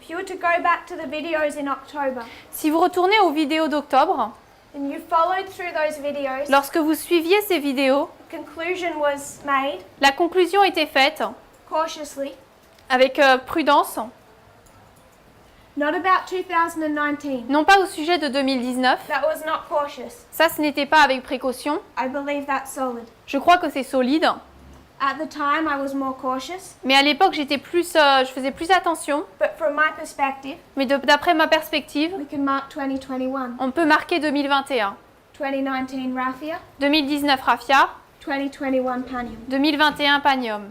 S1: If you were to go back to the videos in October,
S2: Si vous retournez aux vidéos d'octobre,
S1: and you followed through those videos,
S2: lorsque vous suiviez ces vidéos,
S1: the conclusion was made
S2: la conclusion était faite
S1: cautiously,
S2: avec prudence,
S1: not about 2019.
S2: non pas au sujet de 2019.
S1: That was not cautious.
S2: Ça, ce n'était pas avec précaution.
S1: I believe that's solid.
S2: Je crois que c'est solide.
S1: At the time, I was more cautious,
S2: Mais à l'époque, je faisais plus attention.
S1: but from my perspective,
S2: Mais d'après ma perspective,
S1: we can mark 2021.
S2: on peut marquer 2021.
S1: 2019 Raffia,
S2: 2019 Raffia,
S1: 2021 Panium.
S2: 2021 Panium.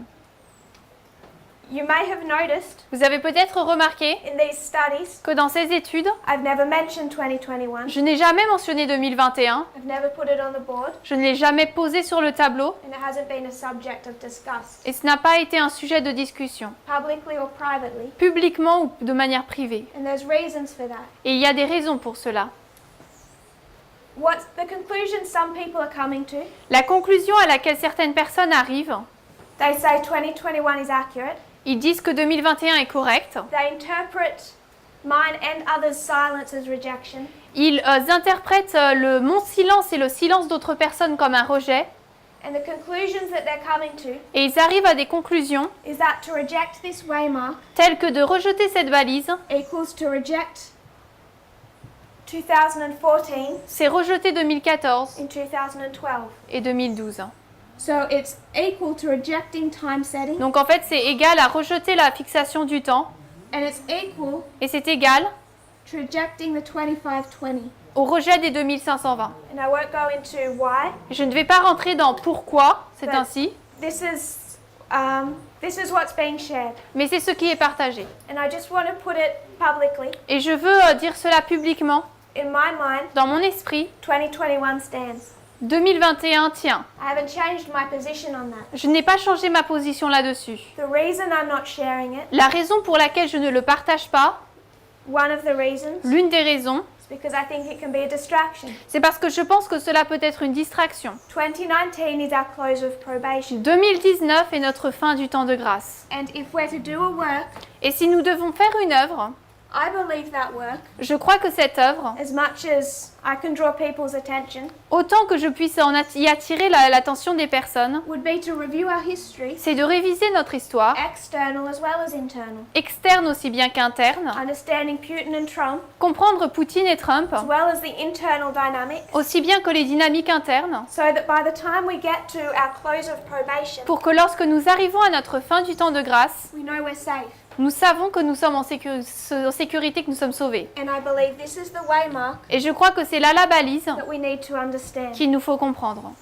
S1: You may have noticed
S2: Vous avez peut-être remarqué
S1: in these studies,
S2: que dans ces études,
S1: I've never mentioned 2021.
S2: je n'ai jamais mentionné 2021.
S1: I've never put it on the board,
S2: Je ne l'ai jamais posé sur le tableau.
S1: and it hasn't been a subject of discuss,
S2: Et ce n'a pas été un sujet de discussion,
S1: publicly or privately.
S2: publiquement ou de manière privée.
S1: And there's reasons for that.
S2: Et il y a des raisons pour cela.
S1: What's the conclusion some people are coming to?
S2: La conclusion à laquelle certaines personnes arrivent,
S1: They say 2021 is accurate.
S2: ils disent que 2021 est correct.
S1: They interpret mine and others' silence as rejection.
S2: Ils interprètent mon silence et le silence d'autres personnes comme un rejet.
S1: And the conclusions that they're coming to
S2: Et ils arrivent à des conclusions
S1: is that to reject this waymark
S2: telles que de rejeter cette balise
S1: equals to reject 2014
S2: c'est rejeter 2014
S1: in 2012.
S2: et 2012.
S1: So it's equal to rejecting time setting,
S2: Donc en fait, c'est égal à rejeter la fixation du temps
S1: and it's equal
S2: et c'est égal
S1: to rejecting the 2520.
S2: au rejet des 2520.
S1: And I won't go into why.
S2: Je ne vais pas rentrer dans pourquoi c'est ainsi,
S1: This is what's being shared,
S2: mais c'est ce qui est partagé.
S1: and I just want to put it publicly.
S2: Et je veux dire cela publiquement.
S1: In my mind,
S2: Dans mon esprit,
S1: 2021 stands.
S2: 2021 tient.
S1: I haven't changed my position on that.
S2: Je n'ai pas changé ma position là-dessus.
S1: The reason I'm not sharing it,
S2: La raison pour laquelle je ne le partage pas,
S1: one of the reasons,
S2: l'une des raisons,
S1: is because I think it can be a distraction.
S2: c'est parce que je pense que cela peut être une distraction.
S1: 2019 is our close of probation.
S2: 2019 est notre fin du temps de grâce.
S1: And if we're to do a work,
S2: Et si nous devons faire une œuvre,
S1: I believe that work,
S2: je crois que cette œuvre,
S1: as much as I can draw people's attention,
S2: autant que je puisse y attirer l'attention des personnes,
S1: would be to review our history,
S2: c'est de réviser notre histoire,
S1: external as well as internal.
S2: externe aussi bien qu'interne,
S1: Understanding Putin and Trump,
S2: comprendre Poutine et Trump,
S1: as well as the internal dynamics,
S2: aussi bien que les dynamiques internes,
S1: so that by the time we get to our close of probation,
S2: pour que lorsque nous arrivons à notre fin du temps de grâce,
S1: we know we're safe.
S2: nous savons que nous sommes en sécurité, que nous sommes sauvés.
S1: And I believe this is the waymark
S2: Et je crois que c'est là la balise
S1: that we need to understand.
S2: qu'il nous faut comprendre.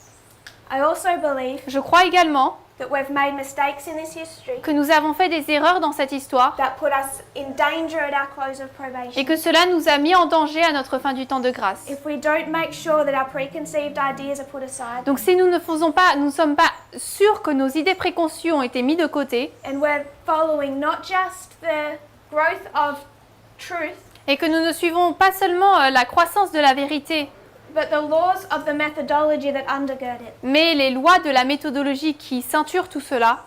S1: I also believe
S2: Je crois également
S1: that we've made mistakes in this history
S2: que nous avons fait des erreurs dans cette histoire
S1: that put us in danger at our close of
S2: et
S1: probation.
S2: que cela nous a mis en danger à notre fin du temps de grâce.
S1: If we don't make sure that our preconceived ideas are put aside
S2: Donc si nous ne sommes pas sûrs que nos idées préconçues ont été mises de côté
S1: and we're following not just the growth of truth,
S2: et que nous ne suivons pas seulement la croissance de la vérité,
S1: but the laws of the methodology that undergird it.
S2: mais les lois de la méthodologie qui ceinturent tout cela,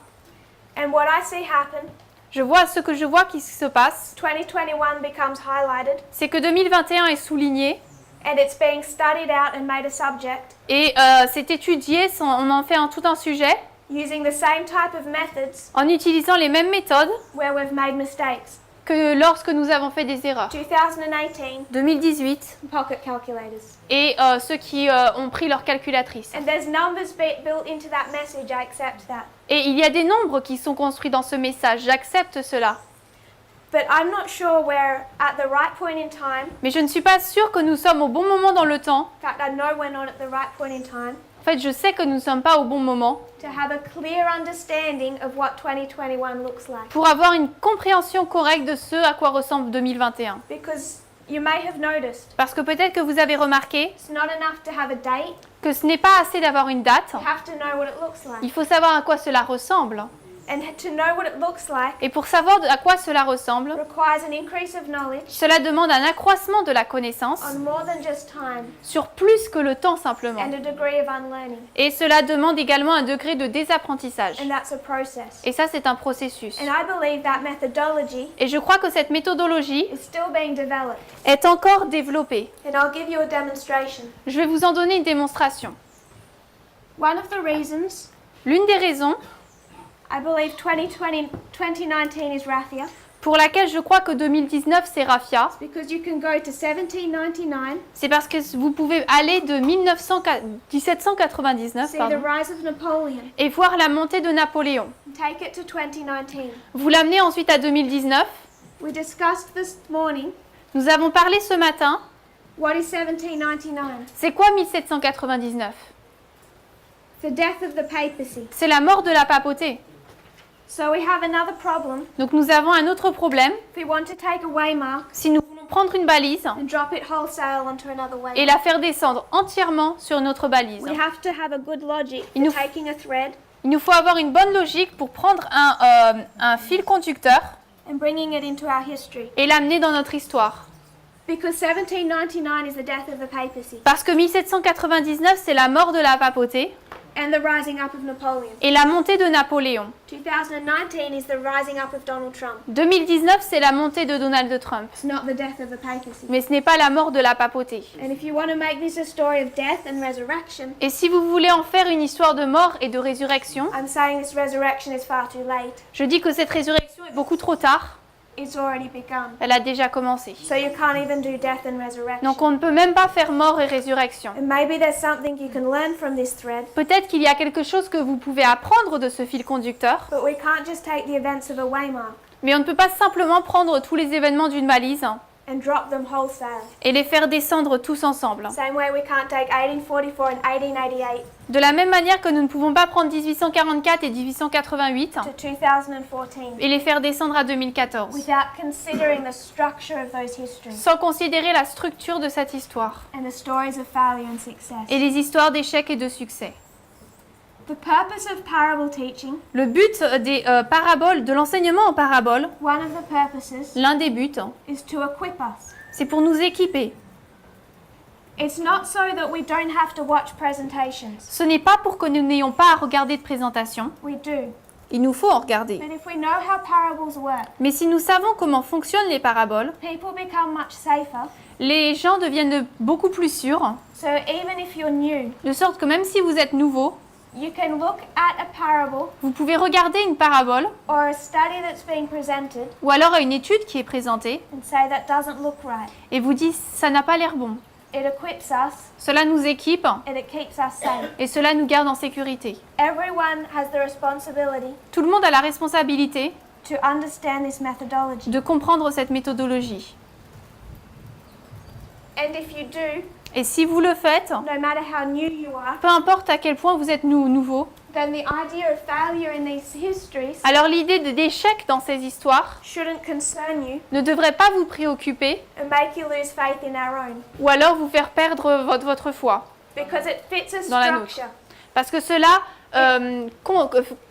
S1: And what I see happen,
S2: ce que je vois qui se passe,
S1: 2021 becomes highlighted
S2: c'est que 2021 est souligné
S1: and it's being studied out and made a subject
S2: et c'est étudié, on en fait tout un sujet
S1: using the same type of methods
S2: en utilisant les mêmes méthodes
S1: where we've made mistakes.
S2: que lorsque nous avons fait des erreurs.
S1: 2018,
S2: 2018
S1: pocket calculators.
S2: et ceux qui ont pris leur calculatrice.
S1: And there's numbers built into that message, I accept that.
S2: Et il y a des nombres qui sont construits dans ce message, j'accepte cela.
S1: But I'm not sure we're at the right point in time.
S2: Mais je ne suis pas sûre que nous sommes au bon moment dans le temps.
S1: In fact, I know we're not at the right point in time
S2: En fait, je sais que nous ne sommes pas au bon moment
S1: to have a clear understanding of what 2021 looks like.
S2: pour avoir une compréhension correcte de ce à quoi ressemble 2021.
S1: Because you may have noticed,
S2: Parce que peut-être que vous avez remarqué
S1: it's not enough to have a date,
S2: que ce n'est pas assez d'avoir une date.
S1: you have to know what it looks like.
S2: Il faut savoir à quoi cela ressemble.
S1: And to know what it looks like
S2: Et pour savoir à quoi cela ressemble,
S1: requires an increase of knowledge
S2: cela demande un accroissement de la connaissance
S1: on more than just time
S2: sur plus que le temps simplement.
S1: and a degree of unlearning.
S2: Et cela demande également un degré de désapprentissage.
S1: And that's a process.
S2: Et ça, c'est un processus.
S1: And I believe that methodology
S2: Et je crois que cette méthodologie
S1: is still being developed.
S2: est encore développée.
S1: And I'll give you a demonstration.
S2: Je vais vous en donner une démonstration.
S1: One of the reasons
S2: L'une des raisons
S1: I believe 2019 is Raphia,
S2: pour laquelle je crois que 2019 c'est Raphia,
S1: because you can go to 1799,
S2: c'est parce que vous pouvez aller de 1799
S1: see the
S2: pardon,
S1: rise of Napoleon,
S2: et voir la montée de Napoléon.
S1: and take it to 2019.
S2: Vous l'amenez ensuite à 2019.
S1: We discussed this morning,
S2: Nous avons parlé ce matin.
S1: what is 1799?
S2: C'est quoi 1799?
S1: The death of the papacy.
S2: C'est la mort de la papauté.
S1: So we have another problem.
S2: Donc nous avons un autre problème.
S1: If we want to take a waymark
S2: Si nous voulons prendre une balise
S1: and drop it wholesale onto another
S2: et
S1: waymark,
S2: la faire descendre entièrement sur notre balise,
S1: we have to have a good logic
S2: Il
S1: for
S2: nous-
S1: taking a thread
S2: il nous faut avoir une bonne logique pour prendre un fil conducteur
S1: and bringing it into our history.
S2: et l'amener dans notre histoire.
S1: Because 1799 is the death of the papacy
S2: Parce que 1799, c'est la mort de la papauté
S1: and the rising up of Napoleon.
S2: et la montée de Napoléon.
S1: 2019 is the rising up of Donald Trump.
S2: 2019, c'est la montée de Donald Trump.
S1: It's not the death of the papacy.
S2: Mais ce n'est pas la mort de la papauté.
S1: And if you want to make this a story of death and resurrection,
S2: Et si vous voulez en faire une histoire de mort et de résurrection,
S1: I'm saying this resurrection is far too late.
S2: je dis que cette résurrection est beaucoup trop tard.
S1: it's already begun.
S2: Elle a déjà commencé.
S1: So you can't even do death and resurrection.
S2: Donc on ne peut même pas faire mort et résurrection.
S1: And maybe there's something you can learn from this thread,
S2: Peut-être qu'il y a quelque chose que vous pouvez apprendre de ce fil conducteur,
S1: but we can't just take the events of a waymark
S2: mais on ne peut pas simplement prendre tous les événements d'une balise
S1: and drop them wholesale.
S2: et les faire descendre tous ensemble.
S1: Same way we can't take 1844 and 1888
S2: De la même manière que nous ne pouvons pas prendre 1844 et 1888
S1: to 2014
S2: et les faire descendre à 2014,
S1: without considering the structure of those histories
S2: sans considérer la structure de cette histoire
S1: and the stories of failure and success.
S2: et les histoires d'échecs et de succès.
S1: The purpose of parable teaching,
S2: Le but des paraboles, de l'enseignement en paraboles,
S1: one of the purposes,
S2: l'un des buts,
S1: is to equip us.
S2: c'est pour nous équiper.
S1: It's not so that we don't have to watch presentations.
S2: Ce n'est pas pour que nous n'ayons pas à regarder de présentation.
S1: We do.
S2: Il nous faut en regarder.
S1: But if we know how parables work,
S2: Mais si nous savons comment fonctionnent les paraboles,
S1: people become much safer.
S2: les gens deviennent beaucoup plus sûrs,
S1: So even if you're new,
S2: de sorte que même si vous êtes nouveau,
S1: you can look at a parable
S2: vous pouvez regarder une parabole
S1: or a study that's being presented
S2: ou alors à une étude qui est présentée
S1: and say that doesn't look right.
S2: et vous dites ça n'a pas l'air bon.
S1: It equips us
S2: Cela nous équipe
S1: and it keeps us safe.
S2: et cela nous garde en sécurité.
S1: Everyone has the responsibility
S2: Tout le monde a la responsabilité
S1: to understand this methodology.
S2: de comprendre cette méthodologie.
S1: And if you do,
S2: Et si vous le faites,
S1: no matter how new you are,
S2: peu importe à quel point vous êtes nouveau,
S1: then the idea of failure in these histories
S2: alors l'idée d'échec dans ces histoires
S1: shouldn't concern you
S2: ne devrait pas vous préoccuper
S1: and make you lose faith in our own,
S2: ou alors vous faire perdre votre foi.
S1: because it fits a
S2: Dans la nôtre.
S1: structure
S2: Parce que cela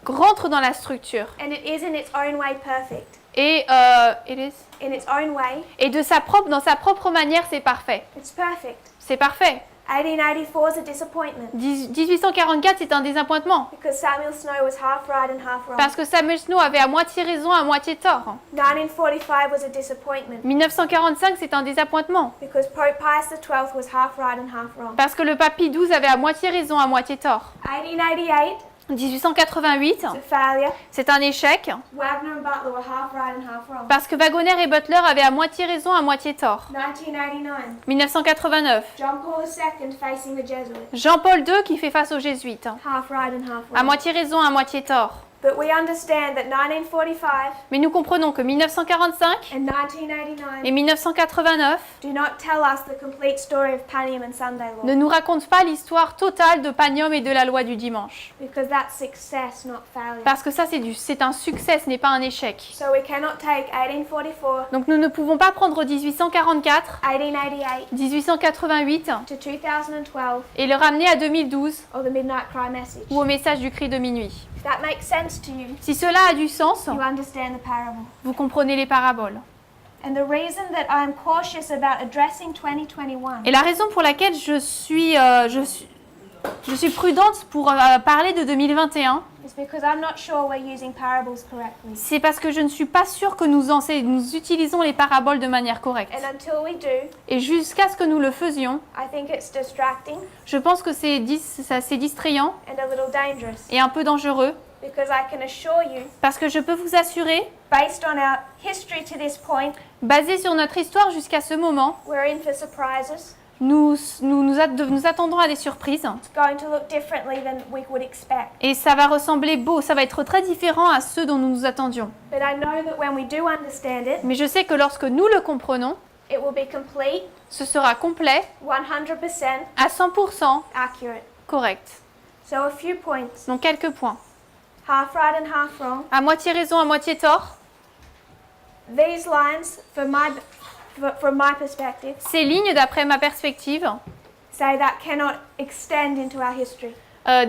S2: rentre dans la structure.
S1: and it is in its own way perfect.
S2: Et, it is-
S1: In its own way,
S2: et dans sa propre manière, c'est parfait.
S1: it's perfect.
S2: C'est parfait.
S1: 1884 is a disappointment
S2: 1844, c'est un désappointement.
S1: because Samuel Snow was half right and half wrong.
S2: Parce que Samuel Snow avait à moitié raison, à moitié tort.
S1: 1945 was a disappointment
S2: 1945, c'est un désappointement.
S1: because Pope Pius XII was half right and half wrong.
S2: Parce que le pape Pie XII avait à moitié raison, à moitié tort.
S1: 1888
S2: 1888,
S1: is a failure.
S2: c'est un échec.
S1: Wagner and Butler were half right and half wrong.
S2: Parce que Wagner et Butler avaient à moitié raison, à moitié tort.
S1: 1989,
S2: 1989,
S1: John Paul II facing the Jesuits,
S2: Jean-Paul II qui fait face aux jésuites.
S1: half right and half
S2: À
S1: wrong.
S2: moitié raison, à moitié tort.
S1: But we understand that 1945
S2: Mais nous comprenons que 1945
S1: and 1989
S2: et 1989
S1: do not tell us the complete story of Panium and Sunday law,
S2: ne nous racontent pas l'histoire totale de Panium et de la loi du dimanche.
S1: because that's success, not failure.
S2: Parce que ça, c'est un succès, ce n'est pas un échec.
S1: So we cannot take 1844,
S2: Donc nous ne pouvons pas prendre 1844,
S1: 1888
S2: 1888
S1: to 2012
S2: et le ramener à 2012
S1: or the Midnight Cry message.
S2: ou au message du cri de minuit.
S1: If that makes sense to you,
S2: Si cela a du sens,
S1: you understand the parable.
S2: vous comprenez les paraboles.
S1: And the reason that I'm cautious about addressing 2021
S2: Et la raison pour laquelle je suis prudente pour parler de 2021,
S1: is because I'm not sure we're using parables correctly.
S2: c'est parce que je ne suis pas sûre que nous utilisons les paraboles de manière correcte.
S1: And until we do,
S2: Et jusqu'à ce que nous le faisions,
S1: I think it's distracting
S2: je pense que c'est distrayant
S1: and a little dangerous,
S2: et un peu dangereux,
S1: because I can assure you,
S2: parce que je peux vous assurer,
S1: based on our history to this point,
S2: basé sur notre histoire jusqu'à ce moment,
S1: we're in for surprises.
S2: nous attendons à des surprises
S1: It's going to look differently than we would expect.
S2: et ça va ressembler beau, ça va être très différent à ceux dont nous nous attendions.
S1: But I know that when we do understand it,
S2: Mais je sais que lorsque nous le comprenons,
S1: it will be complete,
S2: ce sera complet,
S1: 100%
S2: à 100%
S1: accurate.
S2: correct.
S1: So a few points.
S2: Donc quelques points.
S1: Half right and half wrong.
S2: À moitié raison, à moitié tort.
S1: These lines, from my perspective,
S2: Ces lignes, d'après ma perspective,
S1: say that cannot extend into our history.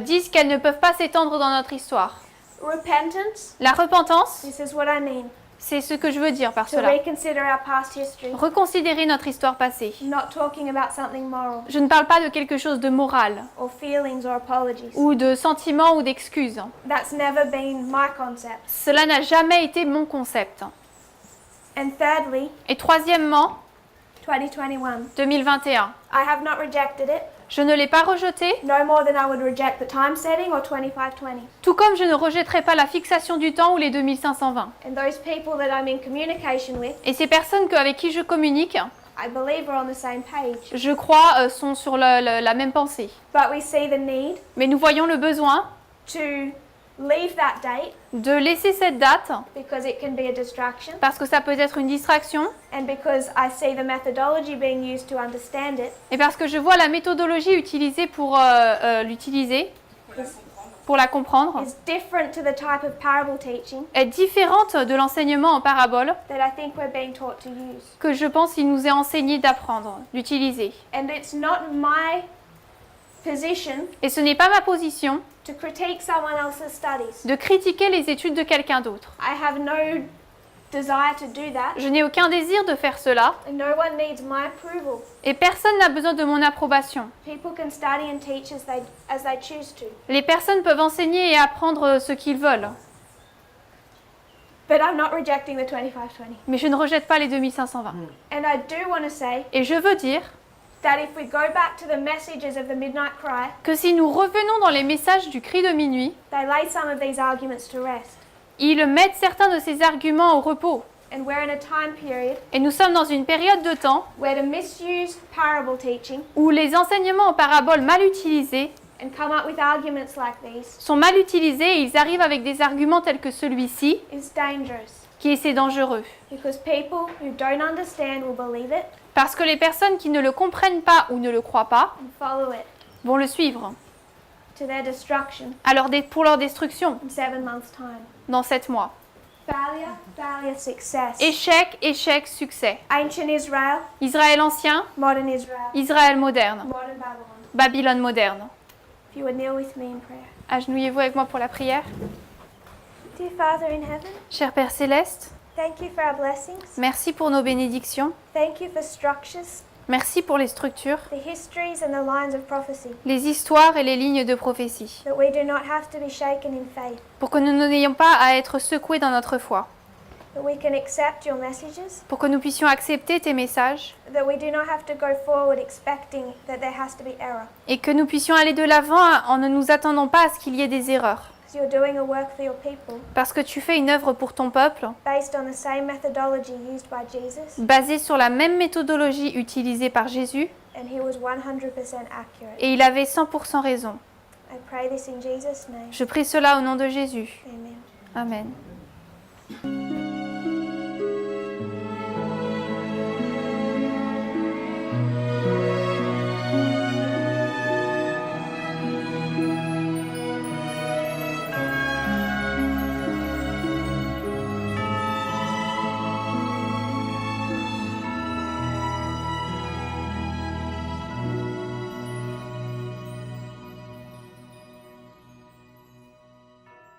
S2: disent qu'elles ne peuvent pas s'étendre dans notre histoire.
S1: Repentance,
S2: La repentance,
S1: this is what I mean.
S2: c'est ce que je veux dire par
S1: To
S2: cela.
S1: reconsider our past history.
S2: Reconsidérer notre histoire passée.
S1: Not talking about something moral
S2: Je ne parle pas de quelque chose de moral,
S1: or feelings or apologies.
S2: ou de sentiments ou d'excuses.
S1: That's never been my concept.
S2: Cela n'a jamais été mon concept.
S1: And thirdly,
S2: Et troisièmement,
S1: 2021.
S2: 2021.
S1: I have not rejected it.
S2: Je ne l'ai pas rejeté,
S1: no more than I would reject the time setting or 2520.
S2: tout comme je ne rejetterai pas la fixation du temps ou les 2520.
S1: And those people that I'm in communication with,
S2: Et ces personnes avec qui je communique,
S1: I believe are on the same page.
S2: je crois, sont sur la même pensée.
S1: But we see the need
S2: Mais nous voyons le besoin
S1: to leave that date
S2: de laisser cette date
S1: because it can be a distraction,
S2: parce que ça peut être une distraction
S1: and because I see the methodology being used to understand it
S2: et parce que je vois la méthodologie utilisée pour l'utiliser, pour la comprendre,
S1: is different to the type of parable teaching
S2: est différente de l'enseignement en parabole
S1: that I think we're being taught to use.
S2: que je pense qu'il nous est enseigné d'apprendre, d'utiliser.
S1: And it's not my position
S2: Et ce n'est pas ma position
S1: to critique someone else's studies.
S2: de critiquer les études de quelqu'un d'autre.
S1: I have no desire to do that,
S2: Je n'ai aucun désir de faire cela
S1: and no one needs my approval.
S2: et personne n'a besoin de mon approbation.
S1: People can study and teach as they choose to.
S2: Les personnes peuvent enseigner et apprendre ce qu'ils veulent.
S1: But I'm not rejecting the 2520.
S2: Mais je ne rejette pas les 2520.
S1: And I do want to say
S2: Et je veux dire
S1: that if we go back to the messages of the Midnight Cry,
S2: que si nous revenons dans les messages du cri de minuit,
S1: they lay some of these arguments to rest.
S2: ils mettent certains de ces arguments au repos.
S1: And we're in a time period
S2: Et nous sommes dans une période de temps
S1: where to misuse parable teaching
S2: où les enseignements en parabole mal utilisés
S1: and come up with arguments like these
S2: sont mal utilisés et ils arrivent avec des arguments tels que celui-ci,
S1: is dangerous.
S2: qui est c'est dangereux.
S1: Because people who don't understand will believe it
S2: Parce que les personnes qui ne le comprennent pas ou ne le croient pas
S1: and follow it
S2: vont le suivre
S1: to their destruction
S2: pour leur destruction
S1: in 7 months' time.
S2: dans 7 mois.
S1: Failure, failure, success.
S2: Échec, échec, succès.
S1: Ancient Israel,
S2: Israël ancien,
S1: modern Israel,
S2: Israël moderne,
S1: modern Babylon.
S2: Babylone moderne.
S1: If you would kneel with me in prayer.
S2: Agenouillez-vous avec moi pour la prière.
S1: Dear Father in heaven,
S2: Cher Père Céleste,
S1: thank you for our blessings.
S2: merci pour nos bénédictions.
S1: Thank you for structures,
S2: Merci pour les structures,
S1: the histories and the lines of prophecy,
S2: les histoires et les lignes de prophétie.
S1: that we do not have to be shaken in faith,
S2: Pour que nous n'ayons pas à être secoués dans notre foi.
S1: that we can accept your messages,
S2: Pour que nous puissions accepter tes messages.
S1: that we do not have to go forward expecting that there has to be error.
S2: Et que nous puissions aller de l'avant en ne nous attendant pas à ce qu'il y ait des erreurs.
S1: Because you're doing a work for your people
S2: Parce que tu fais une œuvre pour ton peuple,
S1: based on the same methodology used by Jesus,
S2: basée sur la même méthodologie utilisée par Jésus,
S1: and he was 100% accurate.
S2: et il avait 100% raison.
S1: I pray this in Jesus' name.
S2: Je prie cela au nom de Jésus.
S1: Amen.
S2: Amen.